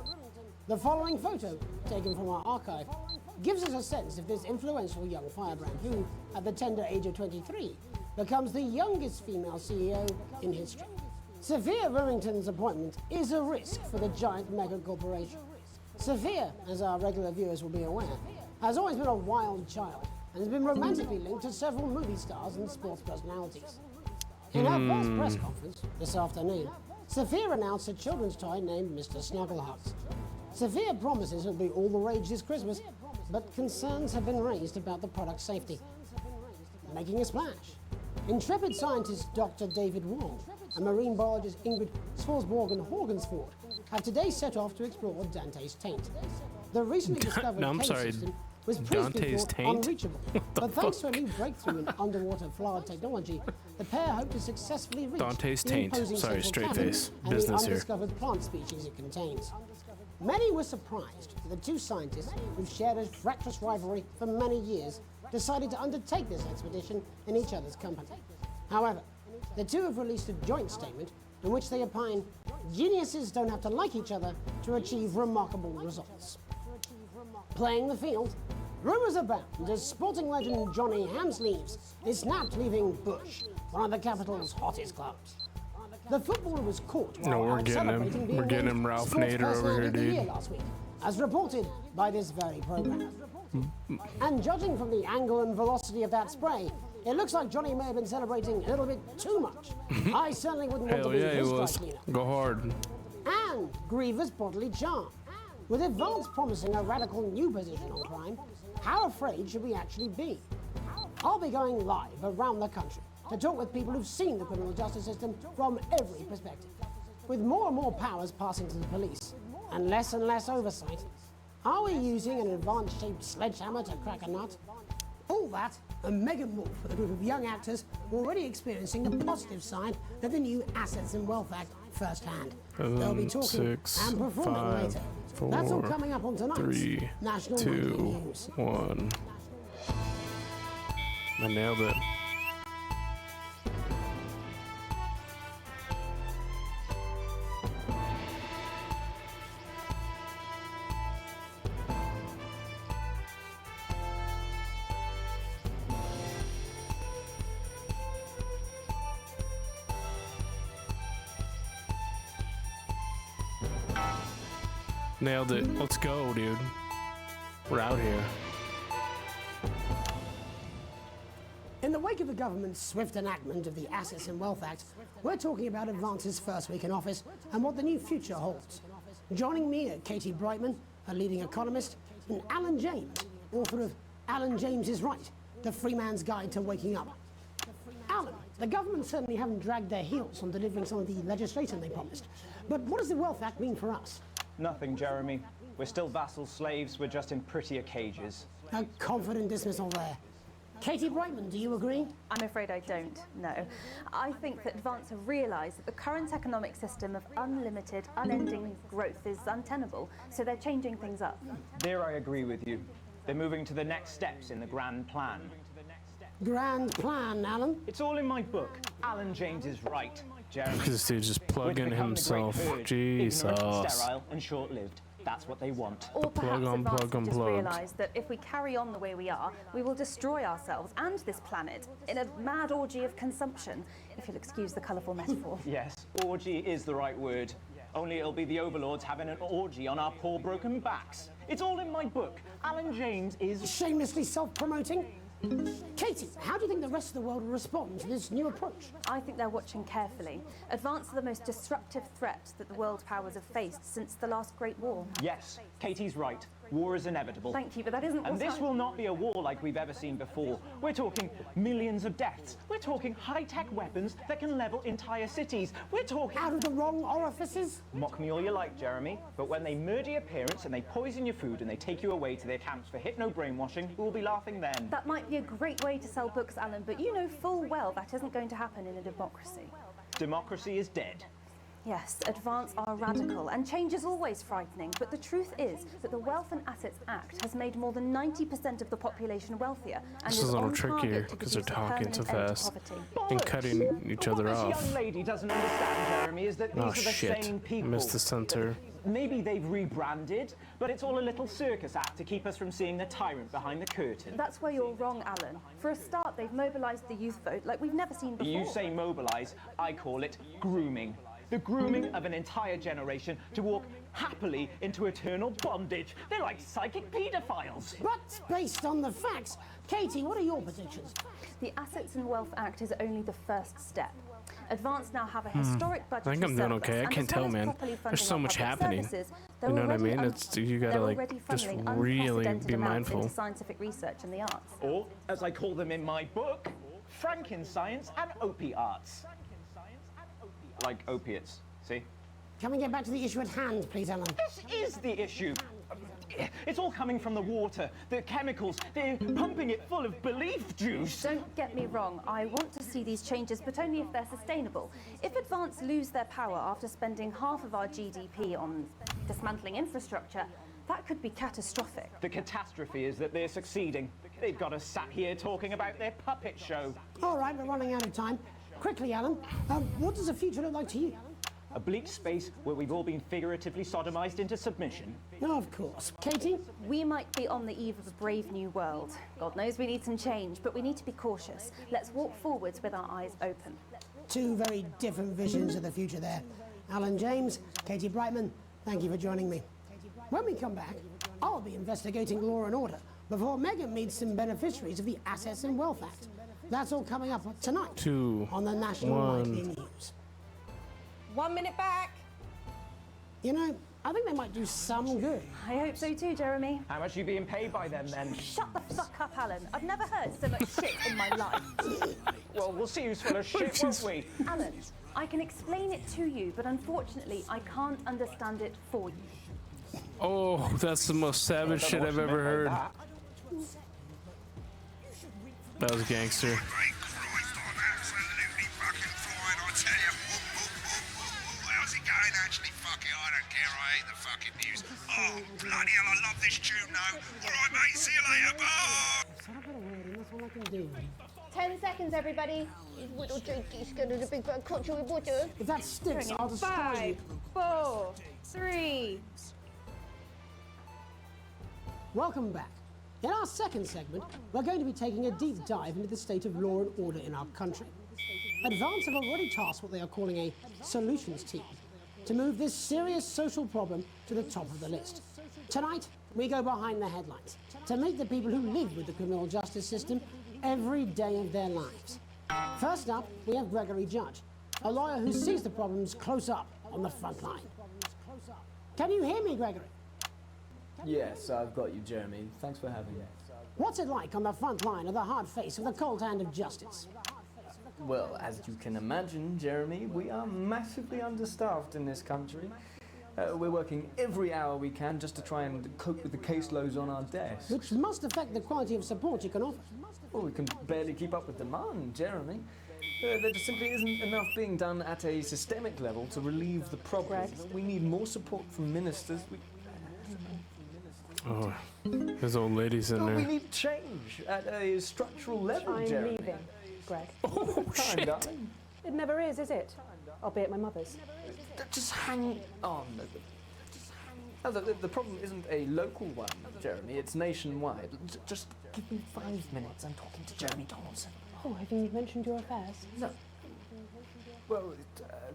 Speaker 4: The following photo, taken from our archive, gives us a sense of this influential young firebrand who, at the tender age of 23, becomes the youngest female CEO in history. Sophia Remington's appointment is a risk for the giant mega corporation. Sophia, as our regular viewers will be aware, has always been a wild child and has been romantically linked to several movie stars and sports personalities. In her first press conference this afternoon, Sophia announced a children's toy named Mr. Snugglehugs. Sophia promises it'll be all the rage this Christmas, but concerns have been raised about the product's safety. Making a splash, intrepid scientist Dr. David Wong and marine biologist Ingrid Swarsborg-Horgensford have today set off to explore Dante's taint. The recently discovered
Speaker 1: No, I'm
Speaker 4: cave
Speaker 1: sorry,
Speaker 4: system was previously
Speaker 1: Dante's
Speaker 4: thought
Speaker 1: taint?
Speaker 4: unreachable, but thanks to a new breakthrough in underwater flower technology, the pair hope to successfully reach
Speaker 1: Dante's
Speaker 4: the
Speaker 1: taint.
Speaker 4: imposing
Speaker 1: Sorry,
Speaker 4: central
Speaker 1: straight
Speaker 4: cavern
Speaker 1: face.
Speaker 4: and
Speaker 1: Business
Speaker 4: the
Speaker 1: here.
Speaker 4: undiscovered plant species it contains. Many were surprised that the two scientists, who've shared a fractious rivalry for many years, decided to undertake this expedition in each other's company. However, the two have released a joint statement in which they opine geniuses don't have to like each other to achieve remarkable results. Playing the field, rumours abound as sporting legend Johnny Hamsleeves is snapped leaving Bush, one of the capital's hottest clubs. The footballer was caught while
Speaker 1: No, we're
Speaker 4: out
Speaker 1: getting him.
Speaker 4: celebrating being
Speaker 1: We're getting
Speaker 4: named
Speaker 1: him Ralph
Speaker 4: Sports
Speaker 1: Nader over
Speaker 4: Personality
Speaker 1: here,
Speaker 4: of the
Speaker 1: dude.
Speaker 4: Year last week, as reported by this very program. And judging from the angle and velocity of that spray, it looks like Johnny may have been celebrating a little bit too much. I certainly wouldn't want to
Speaker 1: Hell
Speaker 4: be
Speaker 1: yeah, he
Speaker 4: his dry
Speaker 1: was.
Speaker 4: cleaner.
Speaker 1: Go hard.
Speaker 4: And grievous bodily charm. With Advance promising a radical new position on crime, how afraid should we actually be? I'll be going live around the country to talk with people who've seen the criminal justice system from every perspective. With more and more powers passing to the police and less oversight, are we using an Advance-shaped sledgehammer to crack a nut? All that and mega more for the group of young actors already experiencing the positive side of the new Assets and Wealth Act firsthand. They'll be talking
Speaker 1: 6,
Speaker 4: and performing
Speaker 1: 5,
Speaker 4: later.
Speaker 1: 4,
Speaker 4: That's all coming up on tonight's
Speaker 1: 3,
Speaker 4: National
Speaker 1: 2,
Speaker 4: Monthly News.
Speaker 1: 1. I nailed it. Nailed it. Let's go, dude. We're out here.
Speaker 4: In the wake of the government's swift enactment of the Assets and Wealth Act, we're talking about Advance's first week in office and what the new future holds. Joining me are Katie Brightman, a leading economist, and Alan James, author of Alan James is Right, The Free Man's Guide to Waking Up. Alan, the government certainly haven't dragged their heels on delivering some of the legislation they promised. But what does the Wealth Act mean for us?
Speaker 3: Nothing, Jeremy. We're still vassal slaves, we're just in prettier cages.
Speaker 4: A confident dismissal there. Katie Brightman, do you agree?
Speaker 9: I'm afraid I don't, no. I think that Advance have realised that the current economic system of unlimited, unending growth is untenable, so they're changing things up.
Speaker 3: There I agree with you. They're moving to the next steps in the grand plan.
Speaker 4: Grand plan, Alan?
Speaker 3: It's all in my book. Alan James is Right, Jeremy.
Speaker 1: This dude's just plugging himself. Jesus.
Speaker 3: Ignorant, sterile, and short-lived. That's what they want.
Speaker 9: Or perhaps Advance have just
Speaker 1: plug.
Speaker 9: realised that if we carry on the way we are, we will destroy ourselves and this planet in a mad orgy of consumption, if you'll excuse the colourful metaphor.
Speaker 3: Yes, orgy is the right word. Only it'll be the overlords having an orgy on our poor broken backs. It's all in my book. Alan James is...
Speaker 4: Shamelessly self-promoting? Katie, how do you think the rest of the world will respond to this new approach?
Speaker 9: I think they're watching carefully. Advance are the most disruptive threat that the world powers have faced since the last Great War.
Speaker 3: Yes, Katie's right. War is inevitable.
Speaker 9: Thank you, but that isn't
Speaker 3: And this will not be a war like we've ever seen before. We're talking millions of deaths. We're talking high-tech weapons that can level entire cities. We're talking...
Speaker 4: Out of the wrong orifices?
Speaker 3: Mock me all you like, Jeremy, but when they murder your parents and they poison your food and they take you away to their camps for hypno-brainwashing, we'll be laughing then.
Speaker 9: That might be a great way to sell books, Alan, but you know full well that isn't going to happen in a democracy.
Speaker 3: Democracy is dead.
Speaker 9: Yes, Advance are radical, and change is always frightening, but the truth is that the Wealth and Assets Act has made more than 90% of the population wealthier, and
Speaker 1: This is a little
Speaker 9: on
Speaker 1: trickier
Speaker 9: target to
Speaker 1: because they're
Speaker 9: produce a
Speaker 1: talking too
Speaker 9: permanent end to
Speaker 1: fast
Speaker 9: poverty.
Speaker 1: and cutting each other
Speaker 3: What
Speaker 1: off.
Speaker 3: this young lady doesn't understand, Jeremy, is that these
Speaker 1: Oh
Speaker 3: are the
Speaker 1: shit!
Speaker 3: same people.
Speaker 1: Missed the center.
Speaker 3: Maybe they've rebranded, but it's all a little circus act to keep us from seeing the tyrant behind the curtain.
Speaker 9: That's where you're wrong, Alan. For a start, they've mobilised the youth vote like we've never seen before.
Speaker 3: You say mobilise, I call it grooming. The grooming of an entire generation to walk happily into eternal bondage. They're like psychic paedophiles.
Speaker 4: But based on the facts, Katie, what are your predictions?
Speaker 9: The Assets and Wealth Act is only the first step. Advance now have a historic budget.
Speaker 1: I think I'm doing okay. I can't tell, man. There's so much happening. You know what I mean? It's you gotta like just really be mindful.
Speaker 9: Into scientific research and the arts.
Speaker 3: Or, as I call them in my book, Frankenscience and opiates. Like opiates, see?
Speaker 4: Can we get back to the issue at hand, please, Alan?
Speaker 3: This is the issue. It's all coming from the water, the chemicals. They're pumping it full of belief juice.
Speaker 9: Don't get me wrong, I want to see these changes, but only if they're sustainable. If Advance lose their power after spending half of our GDP on dismantling infrastructure, that could be catastrophic.
Speaker 3: The catastrophe is that they're succeeding. They've got us sat here talking about their puppet show.
Speaker 4: All right, we're running out of time. Quickly, Alan, what does the future look like to you?
Speaker 3: A bleak space where we've all been figuratively sodomized into submission.
Speaker 4: No, of course. Katie?
Speaker 9: We might be on the eve of a brave new world. God knows we need some change, but we need to be cautious. Let's walk forwards with our eyes open.
Speaker 4: Two very different visions of the future there. Alan James, Katie Brightman, thank you for joining me. When we come back, I'll be investigating law and order before Megan meets some beneficiaries of the Assets and Wealth Act. That's all coming up tonight on the National Nightly News.
Speaker 12: 1 minute back.
Speaker 4: You know, I think they might do some good.
Speaker 9: I hope so too, Jeremy.
Speaker 3: How much are you being paid by them, then?
Speaker 9: Shut the fuck up, Alan. I've never heard so much shit in my life.
Speaker 3: Well, we'll see who's full of shit, won't we?
Speaker 9: Alan, I can explain it to you, but unfortunately, I can't understand it for you.
Speaker 1: Oh, that's the most savage shit I've ever heard. That was gangster.
Speaker 5: Oh, bloody hell, I love this tune now. All right, mate, see you later, bye.
Speaker 4: That's all I can do.
Speaker 12: 10 seconds, everybody. Little Jakey's going to the big bad culture with water.
Speaker 4: If that sticks, I'll destroy you.
Speaker 12: 5, 4, 3.
Speaker 4: Welcome back. In our second segment, we're going to be taking a deep dive into the state of law and order in our country. Advance have already tasked what they are calling a solutions team to move this serious social problem to the top of the list. Tonight, we go behind the headlines to meet the people who live with the criminal justice system every day of their lives. First up, we have Gregory Judge, a lawyer who sees the problems close up on the front line. Can you hear me, Gregory?
Speaker 13: Yes, I've got you, Jeremy. Thanks for having me.
Speaker 4: What's it like on the front line of the hard face of the cold hand of justice?
Speaker 13: Well, as you can imagine, Jeremy, we are massively understaffed in this country. We're working every hour we can just to try and cope with the caseloads on our desks.
Speaker 4: Which must affect the quality of support you can offer.
Speaker 13: Well, we can barely keep up with demand, Jeremy. There just simply isn't enough being done at a systemic level to relieve the problem. We need more support from ministers.
Speaker 1: Oh, there's old ladies in
Speaker 13: We
Speaker 1: there.
Speaker 13: need change at a structural level,
Speaker 14: I'm
Speaker 13: Jeremy.
Speaker 14: leaving, Greg.
Speaker 1: Oh,
Speaker 13: Time,
Speaker 1: shit.
Speaker 13: darling.
Speaker 14: It never is it? I'll be at my mother's.
Speaker 13: Just hang on. No, the problem isn't a local one, Jeremy. It's nationwide. Just give me 5 minutes. I'm talking to Jeremy Donaldson.
Speaker 14: Oh, have you mentioned your affairs?
Speaker 13: No. Well,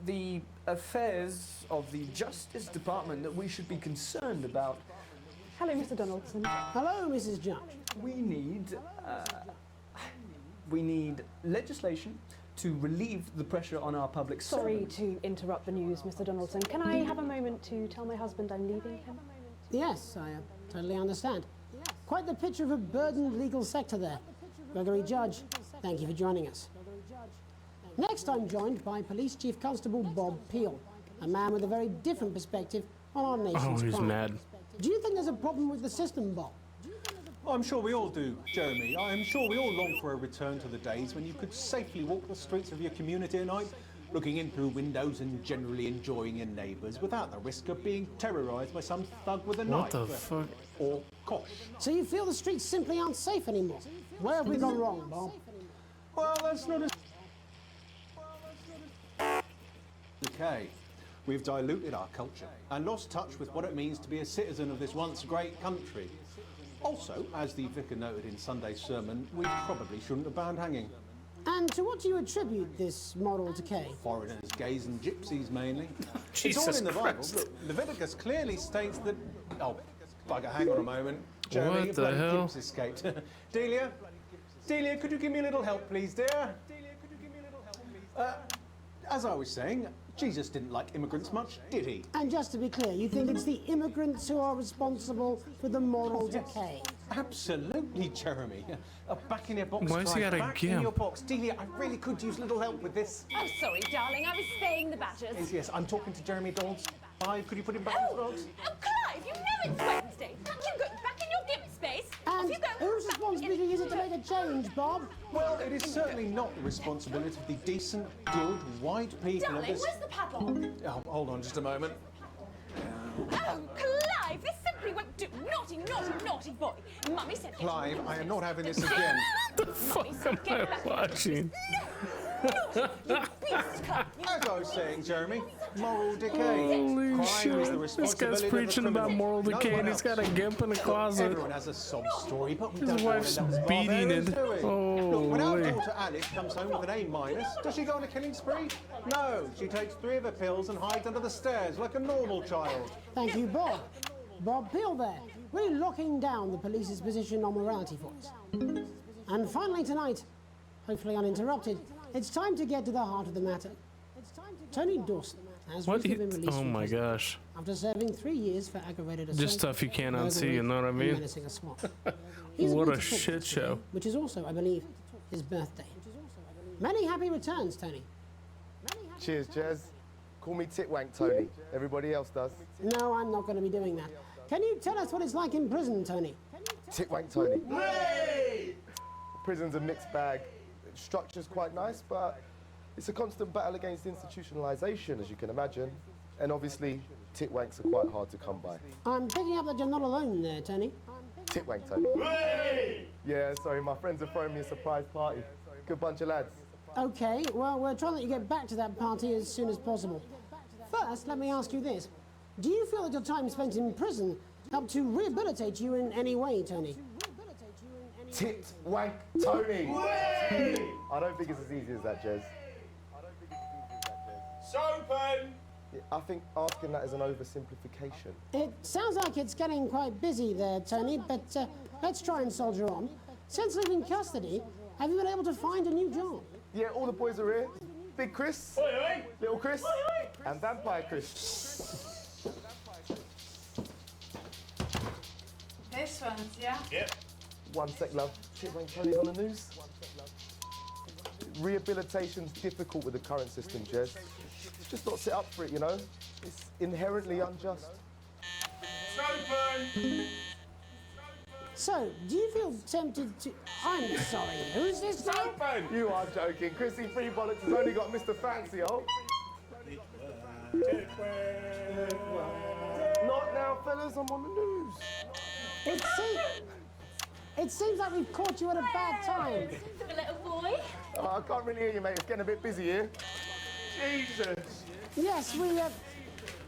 Speaker 13: the affairs of the Justice Department that we should be concerned about.
Speaker 14: Hello, Mr. Donaldson.
Speaker 4: Hello, Mrs. Judge.
Speaker 13: We need legislation to relieve the pressure on our public
Speaker 14: Sorry
Speaker 13: servants.
Speaker 14: to interrupt the news, Mr. Donaldson. Can I have a moment to tell my husband I'm leaving him?
Speaker 4: Yes, I totally understand. Quite the picture of a burdened legal sector there. Gregory Judge, thank you for joining us. Next, I'm joined by Police Chief Constable Bob Peel, a man with a very different perspective on our nation's
Speaker 1: Oh, he's
Speaker 4: crime.
Speaker 1: mad.
Speaker 4: Do you think there's a problem with the system, Bob?
Speaker 15: I'm sure we all do, Jeremy. I am sure we all long for a return to the days when you could safely walk the streets of your community at night, looking in through windows and generally enjoying your neighbours without the risk of being terrorised by some thug with a knife.
Speaker 1: What the fuck?
Speaker 15: Or cosh.
Speaker 4: So you feel the streets simply aren't safe anymore? Where have we gone wrong, Bob?
Speaker 15: Well, that's not as... Okay. We've diluted our culture and lost touch with what it means to be a citizen of this once great country. Also, as the vicar noted in Sunday's sermon, we probably shouldn't have banned hanging.
Speaker 4: And to what do you attribute this moral decay?
Speaker 15: Foreigners, gays and gypsies mainly. It's
Speaker 1: Jesus
Speaker 15: all in the Bible.
Speaker 1: Christ.
Speaker 15: Look, Leviticus clearly states that... Oh, bugger, hang on a moment. Jeremy,
Speaker 1: What
Speaker 15: your
Speaker 1: the
Speaker 15: bloody
Speaker 1: hell?
Speaker 15: gyps escaped. Delia? Delia, could you give me a little help, please, dear? As I was saying, Jesus didn't like immigrants much, did he?
Speaker 4: And just to be clear, you think it's the immigrants who are responsible for the moral decay?
Speaker 15: Absolutely, Jeremy. Back in your box,
Speaker 1: Why has he
Speaker 15: Clive,
Speaker 1: got a
Speaker 15: back in
Speaker 1: gimp?
Speaker 15: your box. Delia, I really could use a little help with this.
Speaker 6: I'm sorry, darling. I was spaying the badgers.
Speaker 15: Yes, I'm talking to Jeremy Donaldson. Clive, could you put him back in the box?
Speaker 6: Oh, Clive, you know it's Wednesday. You go back in your gimp space.
Speaker 4: And
Speaker 6: Off you go.
Speaker 4: whose responsibility is it to make a change, Bob?
Speaker 15: Well, it is certainly not the responsibility of the decent, good, white people of
Speaker 6: Darling,
Speaker 15: this...
Speaker 6: where's the padlock?
Speaker 15: Oh, hold on just a moment.
Speaker 6: Oh, Clive, this simply won't do. Naughty, naughty, naughty boy. Mummy said...
Speaker 15: Clive, I am not having this again.
Speaker 1: The fuck am I watching?
Speaker 15: As I was saying, Jeremy, moral decay.
Speaker 1: Holy
Speaker 15: Crime
Speaker 1: shit.
Speaker 15: is the
Speaker 1: This
Speaker 15: responsibility
Speaker 1: guy's
Speaker 15: of a
Speaker 1: preaching about
Speaker 15: criminal.
Speaker 1: moral
Speaker 15: No
Speaker 1: decay
Speaker 15: one
Speaker 1: and he's
Speaker 15: else.
Speaker 1: got a gimp in the closet.
Speaker 15: Everyone has a sob story, but we
Speaker 1: His
Speaker 15: don't know
Speaker 1: wife's
Speaker 15: what else
Speaker 1: beating
Speaker 15: barbarians
Speaker 1: it.
Speaker 15: doing.
Speaker 1: Oh,
Speaker 15: Look, when our
Speaker 1: wait.
Speaker 15: daughter Alice comes home with an A-, does she go on a killing spree? No, she takes 3 of her pills and hides under the stairs like a normal child.
Speaker 4: Thank you, Bob. Bob Peel there, really locking down the police's position on morality for us. And finally tonight, hopefully uninterrupted, it's time to get to the heart of the matter. Tony Dawson has
Speaker 1: What?
Speaker 4: recently been released
Speaker 1: Oh
Speaker 4: from
Speaker 1: my
Speaker 4: prison
Speaker 1: gosh.
Speaker 4: after serving 3 years for aggravated assault.
Speaker 1: Just stuff you can't unsee,
Speaker 4: burglary,
Speaker 1: you know what I
Speaker 4: and
Speaker 1: mean?
Speaker 4: menacing a swat. He's
Speaker 1: What
Speaker 4: agreed
Speaker 1: a
Speaker 4: to talk
Speaker 1: shit
Speaker 4: to us today,
Speaker 1: show.
Speaker 4: which is also, I believe, his birthday. Many happy returns, Tony.
Speaker 16: Cheers, Jez. Call me Titwank Tony. Everybody else does.
Speaker 4: No, I'm not going to be doing that. Can you tell us what it's like in prison, Tony?
Speaker 16: Titwank Tony. Prison's a mixed bag. Structure's quite nice, but it's a constant battle against institutionalization, as you can imagine. And obviously, titwanks are quite hard to come by.
Speaker 4: I'm picking up that you're not alone there, Tony.
Speaker 16: Titwank Tony. Yeah, sorry, my friends are throwing me a surprise party. Good bunch of lads.
Speaker 4: Okay, well, we're trying to let you get back to that party as soon as possible. First, let me ask you this. Do you feel that your time spent in prison helped to rehabilitate you in any way, Tony?
Speaker 16: Titwank Tony. I don't think it's as easy as that, Jez.
Speaker 17: Sopen!
Speaker 16: I think asking that is an oversimplification.
Speaker 4: It sounds like it's getting quite busy there, Tony, but let's try and soldier on. Since leaving custody, have you been able to find a new job?
Speaker 16: Yeah, all the boys are here. Big Chris,
Speaker 10: Oi, oi.
Speaker 16: Little Chris,
Speaker 10: Oi, oi.
Speaker 16: and Vampire Chris.
Speaker 17: This one's, yeah?
Speaker 16: Yep. One sec, love. Titwank Tony's on the news. Rehabilitation's difficult with the current system, Jez. Just not set up for it, you know? It's inherently unjust.
Speaker 10: It's open.
Speaker 4: So, do you feel tempted to... I'm sorry, who's this now?
Speaker 16: You are joking. Chrissy Free Bollocks has only got Mr. Fancy, oh. Not now, fellas, I'm on the news.
Speaker 4: It seems like we've caught you at a bad time.
Speaker 6: For the little boy.
Speaker 16: Oh, I can't really hear you, mate. It's getting a bit busy here. Jesus.
Speaker 4: Yes, we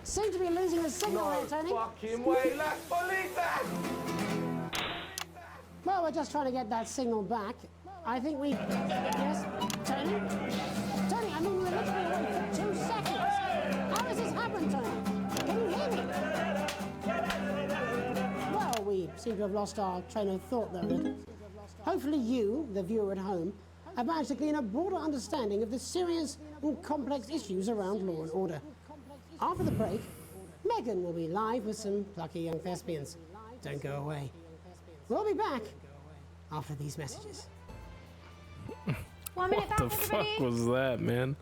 Speaker 4: seem to be losing a signal here, Tony.
Speaker 16: Fucking way, let's believe that!
Speaker 4: Well, we're just trying to get that signal back. I think we... Yes, Tony? Tony, I mean, we were literally away for 2 seconds. How has this happened, Tony? Can you hear me? Well, we seem to have lost our train of thought there a little. Hopefully you, the viewer at home, have managed to gain a broader understanding of the serious and complex issues around law and order. After the break, Megan will be live with some plucky young thespians. Don't go away. We'll be back after these messages.
Speaker 6: 1 minute
Speaker 1: What
Speaker 6: back,
Speaker 1: the fuck
Speaker 6: everybody.
Speaker 1: was that, man?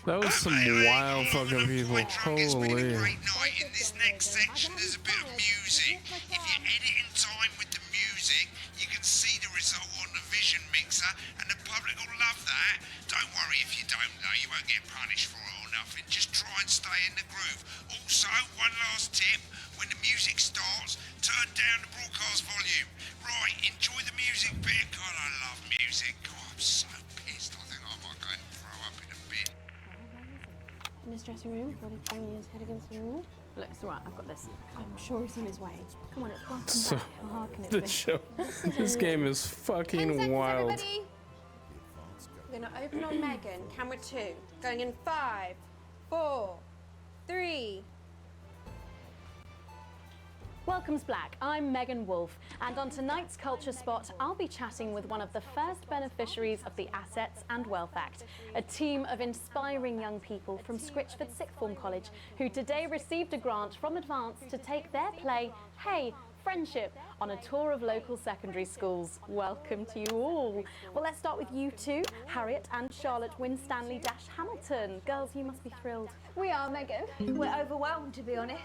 Speaker 1: That was some wild fucking people. Holy.
Speaker 5: Great night. In this next section, there's a bit of music. If you edit in time with the music, you can see the result on the vision mixer, and the public will love that. Don't worry if you don't know, you won't get punished for it or nothing. Just try and stay in the groove. Also, one last tip, when the music starts, turn down the broadcast volume. Right, enjoy the music bit. God, I love music. God, I'm so pissed. I think I might go and throw up in a bit.
Speaker 12: In his dressing room, while he's banging his head against the wall.
Speaker 14: Look, it's all right, I've got this.
Speaker 12: I'm sure he's on his way. Come on, it's welcome
Speaker 1: So,
Speaker 12: back. How hard can it
Speaker 1: the
Speaker 12: be?
Speaker 1: show. This game is
Speaker 6: 10
Speaker 1: fucking
Speaker 6: seconds,
Speaker 1: wild.
Speaker 6: everybody. We're going to open on Megan. Camera 2. Going in 5, 4, 3.
Speaker 14: Welcome's Black. I'm Megan Wolfe, and on tonight's Culture Spot, I'll be chatting with one of the first beneficiaries of the Assets and Wealth Act, a team of inspiring young people from Scritchford Sixth Form College who today received a grant from Advance to take their play, Hey, Friendship, on a tour of local secondary schools. Welcome to you all. Well, let's start with you two, Harriet and Charlotte Winstanley-Hamilton. Girls, you must be thrilled.
Speaker 12: We are, Megan. We're overwhelmed, to be honest.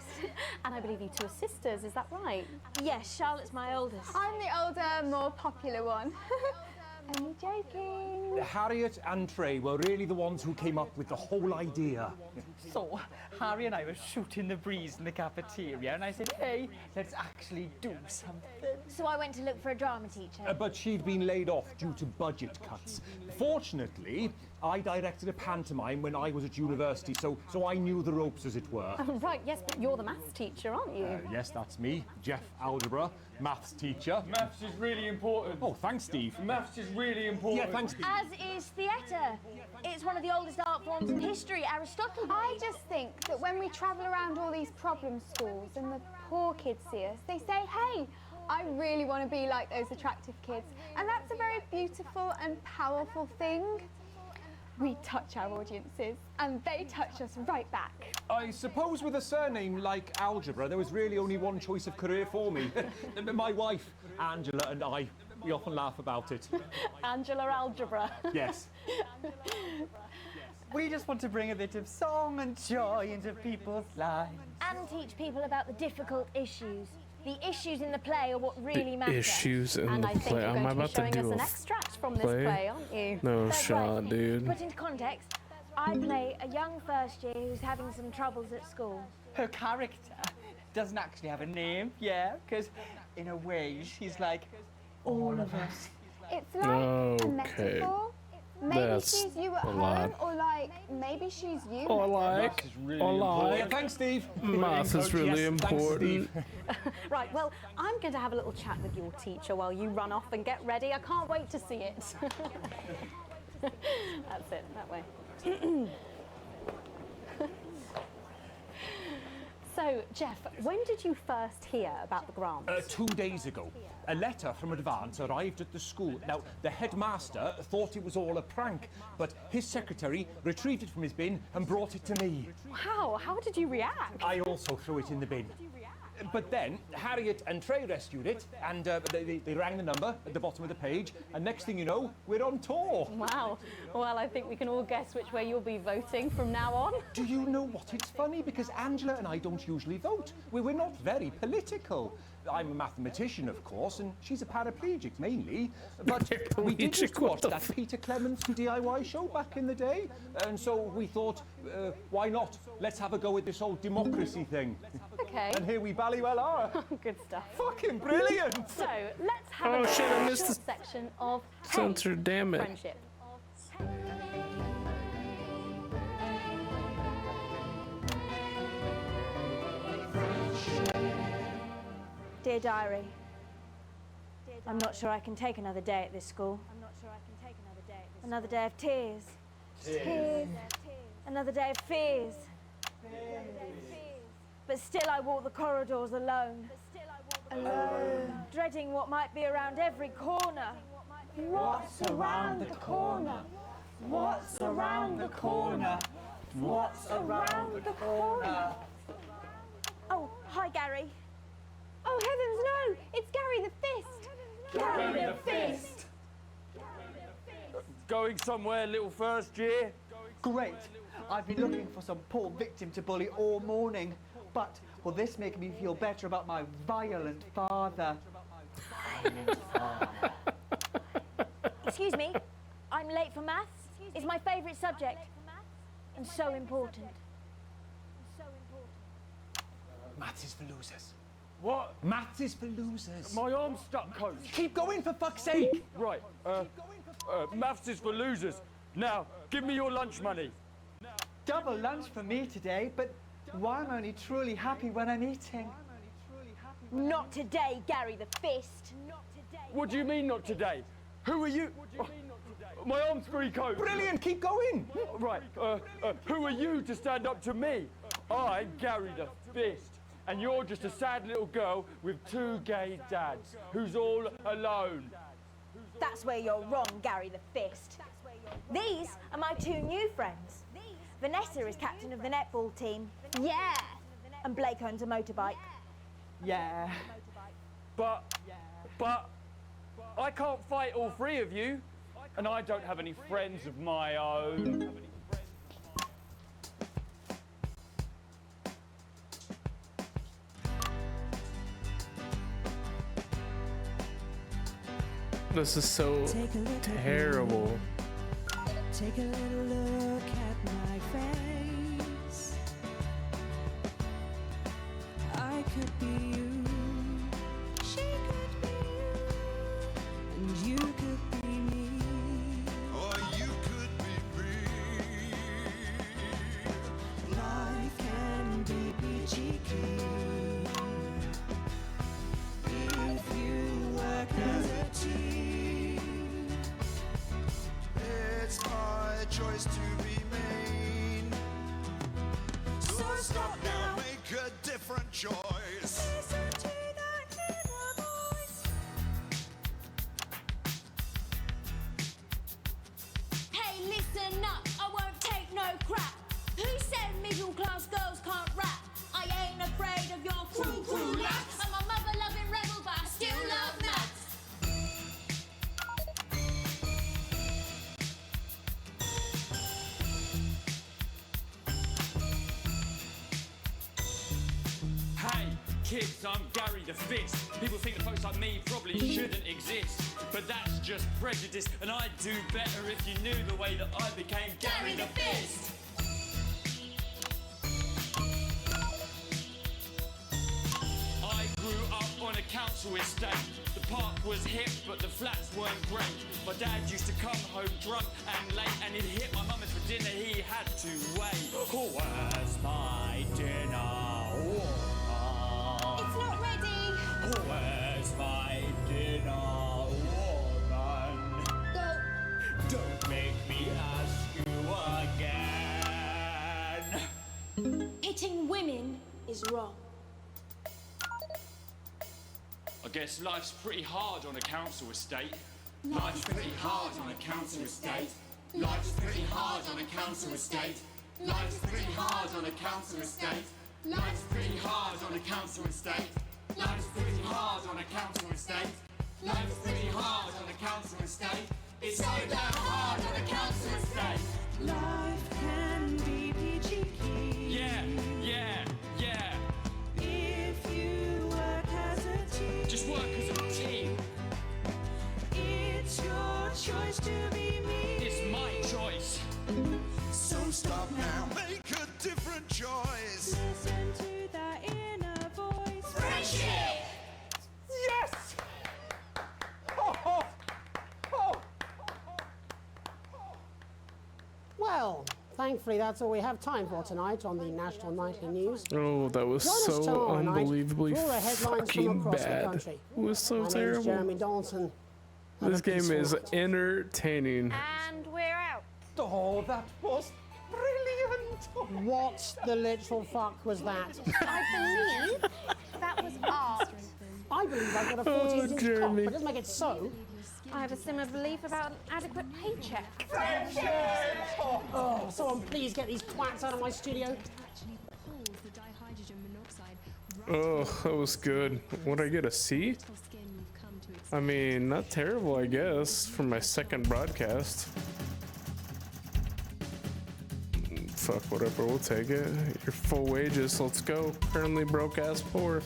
Speaker 14: And I believe you two are sisters, is that right?
Speaker 12: Yes, Charlotte's my oldest.
Speaker 17: I'm the older, more popular one. Only joking.
Speaker 18: Harriet and Trey were really the ones who came up with the whole idea.
Speaker 3: So, Harry and I were shooting the breeze in the cafeteria, and I said, hey, let's actually do something.
Speaker 12: So I went to look for a drama teacher.
Speaker 18: But she'd been laid off due to budget cuts. Fortunately, I directed a pantomime when I was at university, so I knew the ropes, as it were.
Speaker 14: Right, yes, but you're the maths teacher, aren't you?
Speaker 18: Yes, that's me, Jeff Algebra, maths teacher.
Speaker 10: Maths is really important.
Speaker 18: Oh, thanks, Steve.
Speaker 10: Maths is really important.
Speaker 18: Yeah, thanks, Steve.
Speaker 12: As is theatre. It's one of the oldest art forms in history, Aristotle.
Speaker 17: I just think that when we travel around all these problem schools and the poor kids see us, they say, hey, I really want to be like those attractive kids. And that's a very beautiful and powerful thing. We touch our audiences, and they touch us right back.
Speaker 18: I suppose with a surname like Algebra, there was really only one choice of career for me. My wife, Angela, and I, we often laugh about it.
Speaker 14: Angela Algebra.
Speaker 18: Yes.
Speaker 3: We just want to bring a bit of song and joy into people's lives.
Speaker 12: And teach people about the difficult issues. The issues in the play are what really matter.
Speaker 1: Issues in
Speaker 14: And
Speaker 1: the
Speaker 14: I think
Speaker 1: play.
Speaker 14: you're
Speaker 1: Am
Speaker 14: going
Speaker 1: I
Speaker 14: to be
Speaker 1: about to
Speaker 14: showing us
Speaker 1: do
Speaker 14: an
Speaker 1: a
Speaker 14: extract from this
Speaker 1: play?
Speaker 14: play, aren't you?
Speaker 1: No
Speaker 12: That's
Speaker 1: shot,
Speaker 12: right.
Speaker 1: dude.
Speaker 12: Put into context, I play a young first year who's having some troubles at school.
Speaker 3: Her character doesn't actually have a name, yeah, because in a way she's like all of us.
Speaker 17: It's like a
Speaker 1: Okay.
Speaker 17: metaphor. Maybe
Speaker 1: That's
Speaker 17: she's you at
Speaker 1: a
Speaker 17: home,
Speaker 1: lot.
Speaker 17: or like maybe she's you.
Speaker 1: Or like,
Speaker 18: Yeah, thanks, Steve.
Speaker 1: math is really
Speaker 18: Yes, thanks,
Speaker 1: important.
Speaker 18: Steve.
Speaker 14: Right, well, I'm going to have a little chat with your teacher while you run off and get ready. I can't wait to see it. That's it, that way. So, Jeff, when did you first hear about the grant?
Speaker 18: 2 days ago. A letter from Advance arrived at the school. Now, the headmaster thought it was all a prank, but his secretary retrieved it from his bin and brought it to me.
Speaker 14: Wow, how did you react?
Speaker 18: I also threw it in the bin. But then Harriet and Trey rescued it, and they rang the number at the bottom of the page, and next thing you know, we're on tour.
Speaker 14: Wow. Well, I think we can all guess which way you'll be voting from now on.
Speaker 18: Do you know what? It's funny because Angela and I don't usually vote. We're not very political. I'm a mathematician, of course, and she's a paraplegic mainly. But we did just watch that Peter Clements DIY show back in the day, and so we thought, why not? Let's have a go with this whole democracy thing.
Speaker 14: Okay.
Speaker 18: And here we bally well are.
Speaker 14: Good stuff.
Speaker 18: Fucking brilliant!
Speaker 14: So, let's have
Speaker 1: Oh,
Speaker 14: a
Speaker 1: shit, I missed
Speaker 14: short
Speaker 1: the
Speaker 14: section of
Speaker 1: censor, damn it.
Speaker 14: friendship.
Speaker 9: Dear Diary, I'm not sure I can take another day at this school. Another day of tears.
Speaker 12: Tears.
Speaker 9: Another day of fears. But still I walk the corridors alone.
Speaker 12: Alone.
Speaker 9: Dreading what might be around every corner.
Speaker 12: What's around the corner? What's around the corner? What's around the corner?
Speaker 9: Oh, hi Gary.
Speaker 17: Oh, heavens no! It's Gary the Fist!
Speaker 12: Gary the Fist!
Speaker 19: Going somewhere, little first year?
Speaker 20: Great. I've been looking for some poor victim to bully all morning. But will this make me feel better about my violent father?
Speaker 9: Excuse me, I'm late for maths. It's my favourite subject. And so important.
Speaker 18: Maths is for losers.
Speaker 19: What?
Speaker 18: Maths is for losers.
Speaker 19: My arm's stuck, coach.
Speaker 18: Keep going, for fuck's sake.
Speaker 19: Right, maths is for losers. Now, give me your lunch money.
Speaker 20: Double lunch for me today, but why am I only truly happy when I'm eating?
Speaker 9: Not today, Gary the Fist.
Speaker 19: What do you mean not today? Who are you? My arm's free, coach.
Speaker 18: Brilliant, keep going.
Speaker 19: Right, who are you to stand up to me? I'm Gary the Fist. And you're just a sad little girl with 2 gay dads who's all alone.
Speaker 9: That's where you're wrong, Gary the Fist. These are my 2 new friends. Vanessa is captain of the netball team.
Speaker 17: Yeah!
Speaker 9: And Blake owns a motorbike.
Speaker 20: Yeah.
Speaker 19: But I can't fight all 3 of you. And I don't have any friends of my own.
Speaker 1: This is so terrible.
Speaker 12: Take a little look at my face. I could be you. She could be you. And you could be me.
Speaker 5: Or you could be me.
Speaker 12: Life can be peachy keen if you work as a team.
Speaker 5: It's my choice to be mean. So stop now, make a different choice.
Speaker 12: Listen to that inner voice.
Speaker 21: Hey, listen up, I won't take no crap. Who said middle class girls can't rap? I ain't afraid of your crew lads. I'm a mother loving rebel, but I still love maths.
Speaker 19: Hey, kids, I'm Gary the Fist. People think that folks like me probably shouldn't exist. But that's just prejudice, and I'd do better if you knew the way that I became Gary the Fist. I grew up on a council estate. The park was hip, but the flats weren't great. My dad used to come home drunk and late, and he'd hit my mum if for dinner he had to wait. Where's my dinner?
Speaker 17: It's not ready!
Speaker 19: Where's my dinner, woman?
Speaker 17: Go!
Speaker 19: Don't make me ask you again.
Speaker 21: Hitting women is wrong.
Speaker 19: I guess life's pretty hard on a council estate.
Speaker 21: Life's pretty hard on a council estate. Life's pretty hard on a council estate. Life's pretty hard on a council estate. Life's pretty hard on a council estate. Life's pretty hard on a council estate. Life's pretty hard on a council estate. It's so damn hard on a council estate.
Speaker 12: Life can be peachy keen.
Speaker 19: Yeah, yeah, yeah.
Speaker 12: If you work as a team.
Speaker 19: Just work as a team.
Speaker 12: It's your choice to be me.
Speaker 19: It's my choice.
Speaker 12: So stop now.
Speaker 5: Make a different choice.
Speaker 12: Listen to that inner voice.
Speaker 21: Friendship!
Speaker 18: Yes! Oh.
Speaker 4: Well, thankfully that's all we have time for tonight on the National Nightly News.
Speaker 1: Oh, that was
Speaker 4: Join us
Speaker 1: so
Speaker 4: tomorrow night
Speaker 1: unbelievably
Speaker 4: for all the headlines from
Speaker 1: fucking
Speaker 4: across the
Speaker 1: bad.
Speaker 4: country.
Speaker 1: It was so
Speaker 4: My name's
Speaker 1: terrible.
Speaker 4: Jeremy Donaldson. Have
Speaker 1: This
Speaker 4: a
Speaker 1: game
Speaker 4: peaceful
Speaker 1: is
Speaker 4: night.
Speaker 1: entertaining.
Speaker 17: And we're out.
Speaker 18: Oh, that was brilliant!
Speaker 4: What the literal fuck was that?
Speaker 17: I believe that was art.
Speaker 4: I believe I've got a 14-inch cock,
Speaker 1: Jeremy.
Speaker 4: but doesn't make it so.
Speaker 17: I have a similar belief about an adequate paycheck.
Speaker 4: Oh, someone please get these twats out of my studio.
Speaker 1: Oh, that was good. Would I get a C? I mean, not terrible, I guess, for my second broadcast. Fuck, whatever, we'll take it. Your full wages, let's go. Currently broke ass poor.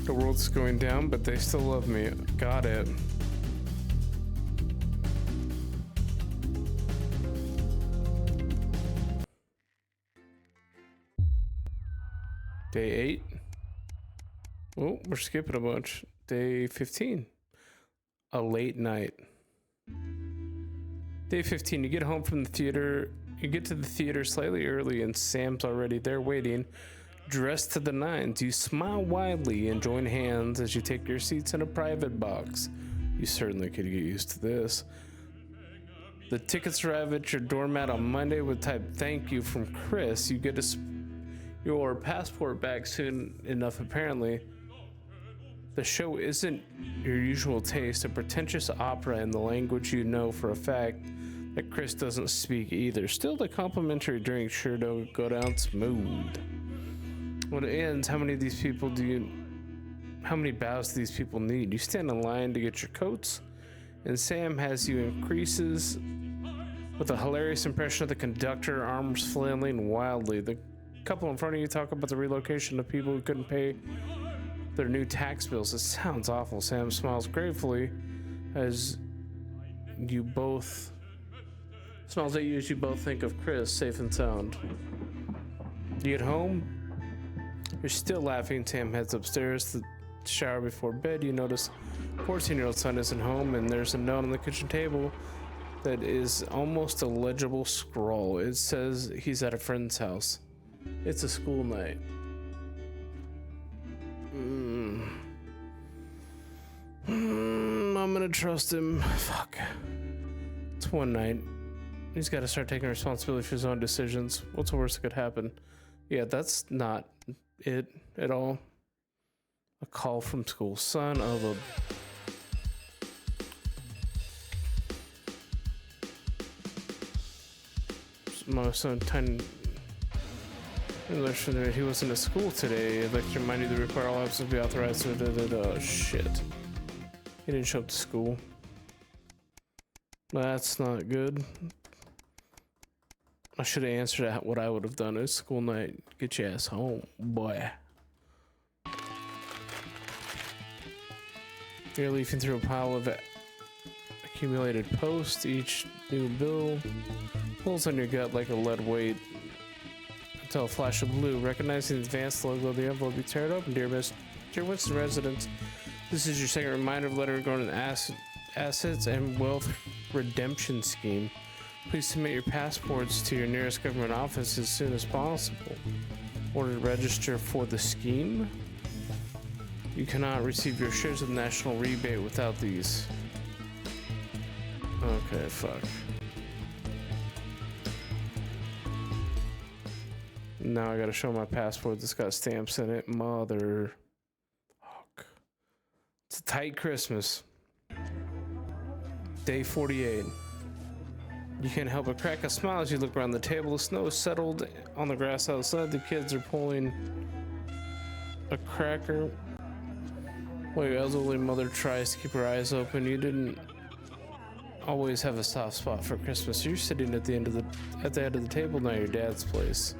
Speaker 1: The world's going down, but they still love me. Got it. Day 8. Oh, we're skipping a bunch. Day 15. A late night. Day 15. You get home from the theater. You get to the theater slightly early and Sam's already there waiting, dressed to the nines. You smile widely and join hands as you take your seats in a private box. You certainly could get used to this. The tickets arrive at your doormat on Monday with type thank you from Chris. You get your passport back soon enough, apparently. The show isn't your usual taste, a pretentious opera in the language you know for a fact that Chris doesn't speak either. Still, the complimentary drinks sure don't go down smooth. When it ends, how many bows do these people need? You stand in line to get your coats, and Sam has you increases with a hilarious impression of the conductor, arms flailing wildly. The couple in front of you talk about the relocation of people who couldn't pay their new tax bills. It sounds awful. Sam smiles gratefully as you both think of Chris safe and sound. You get home, you're still laughing. Sam heads upstairs to shower before bed. You notice 14-year-old son isn't home, and there's a note on the kitchen table that is almost a legible scrawl. It says he's at a friend's house. It's a school night. I'm gonna trust him. Fuck. It's one night. He's got to start taking responsibility for his own decisions. What's the worst that could happen? Yeah, that's not it at all. A call from school. Son of a... My son, he wasn't at school today. I'd like to remind you to require all absences to be authorized. Shit. He didn't show up to school. That's not good. I should have answered what I would have done. It's school night. Get your ass home, boy. You're leafing through a pile of accumulated posts. Each new bill pulls on your gut like a lead weight until a flash of blue. Recognizing the advanced logo of the envelope, you tear it open. Dear Winston residents, this is your second reminder of letter regarding assets and wealth redemption scheme. Please submit your passports to your nearest government office as soon as possible. Order to register for the scheme. You cannot receive your shares of national rebate without these. Okay, fuck. Now I gotta show my passport that's got stamps in it. Mother. Fuck. It's a tight Christmas. Day 48. You can't help but crack a smile as you look around the table. The snow is settled on the grass outside. The kids are pulling a cracker while your elderly mother tries to keep her eyes open. You didn't always have a soft spot for Christmas. You're sitting at the end of the table now, your dad's place.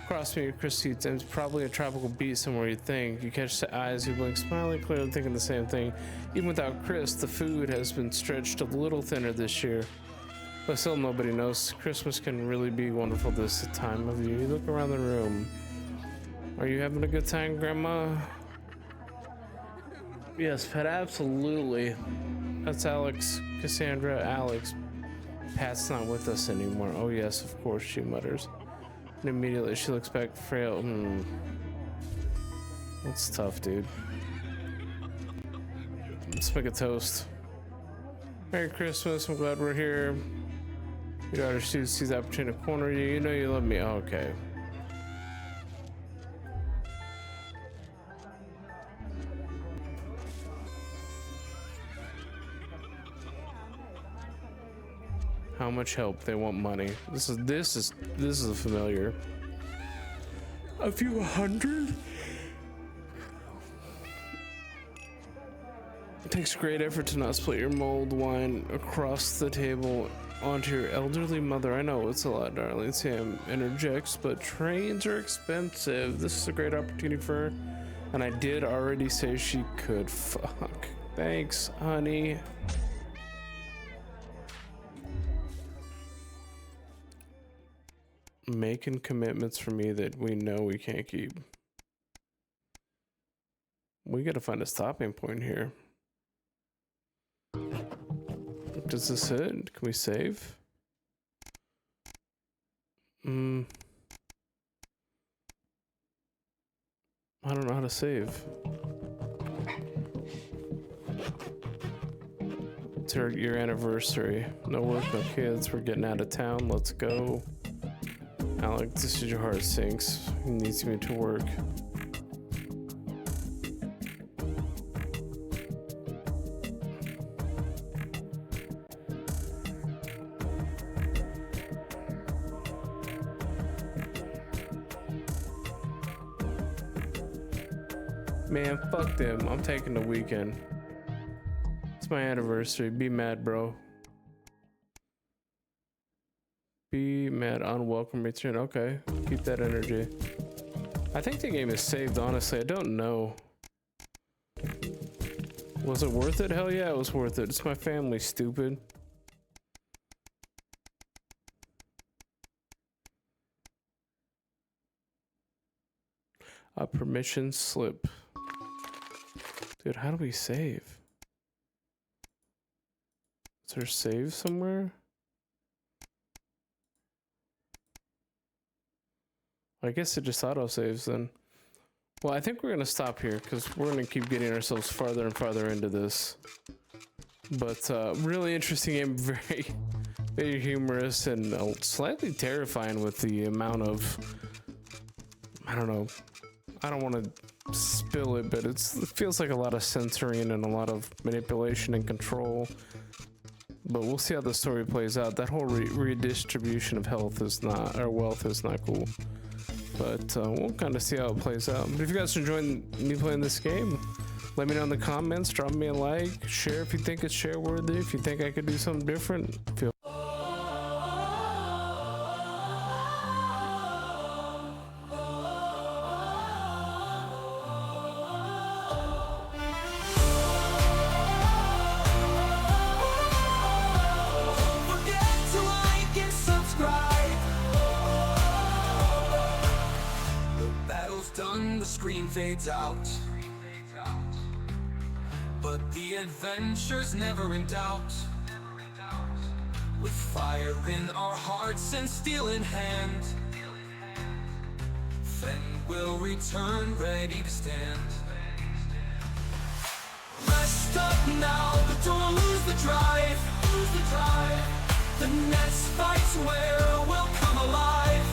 Speaker 1: Across from your Chris seats, and it's probably a tropical beach somewhere, you think. You catch the eyes, you blink, smiling, clearly thinking the same thing. Even without Chris, the food has been stretched a little thinner this year. But still, nobody knows. Christmas can really be wonderful this time of year. You look around the room. Are you having a good time, Grandma? Yes, Pat, absolutely. That's Alex, Cassandra, Alex. Pat's not with us anymore. Oh yes, of course, she mutters. And immediately she looks back frail. That's tough, dude. Let's make a toast. Merry Christmas, I'm glad we're here. Your daughter sees the opportunity to corner you. You know you love me. Oh, okay. How much help? They want money. This is a familiar. A few hundred? It takes great effort to not split your mulled wine across the table onto your elderly mother. I know it's a lot, darling. Sam interjects, but trains are expensive. This is a great opportunity for her. And I did already say she could. Fuck. Thanks, honey. Making commitments for me that we know we can't keep. We gotta find a stopping point here. Does this hit? Can we save? I don't know how to save. It's your anniversary. No work, no kids. We're getting out of town. Let's go. Alex, this is your heart sinks. He needs me to work. Man, fuck them. I'm taking the weekend. It's my anniversary. Be mad, bro. Be mad, unwelcome return. Okay, keep that energy. I think the game is saved, honestly. I don't know. Was it worth it? Hell yeah, it was worth it. It's my family, stupid. A permission slip. Dude, how do we save? Is there a save somewhere? I guess it just auto saves then. Well, I think we're gonna stop here because we're gonna keep getting ourselves farther and farther into this. But really interesting game, very, very humorous and slightly terrifying with the amount of, I don't know, I don't want to spill it, but it feels like a lot of censoring and a lot of manipulation and control. But we'll see how the story plays out. That whole redistribution of health is not, or wealth is not cool. But we'll kind of see how it plays out. But if you guys are enjoying me playing this game, let me know in the comments. Drop me a like. Share if you think it's share worthy. If you think I could do something different, feel.
Speaker 11: Fades out, but the adventure's never in doubt. With fire in our hearts and steel in hand, Fen will return ready to stand. Rest up now, but don't lose the drive. The next fight's where we'll come alive.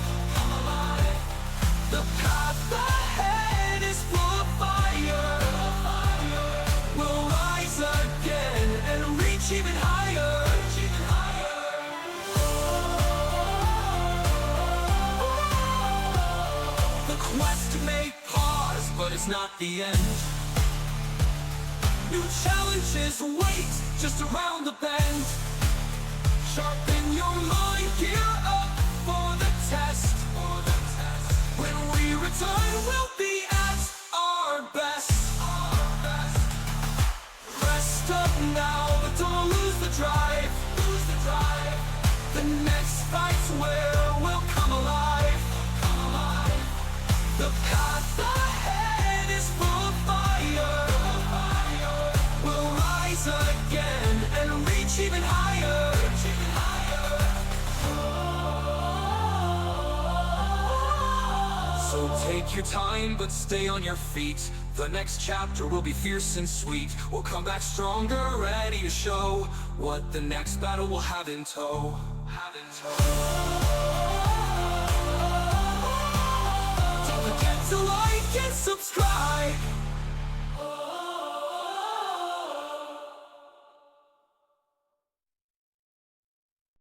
Speaker 11: may pause, but it's not the end. New challenges wait just around the bend. Sharpen your mind, gear up for the test. When we return, we'll be at our best. Rest up now, but don't lose the drive. The next fight's where we'll come alive. The path ahead is full of fire. We'll rise again and reach even higher. So take your time, but stay on your feet. The next chapter will be fierce and sweet. We'll come back stronger, ready to show what the next battle will have in tow. Don't forget to like and subscribe.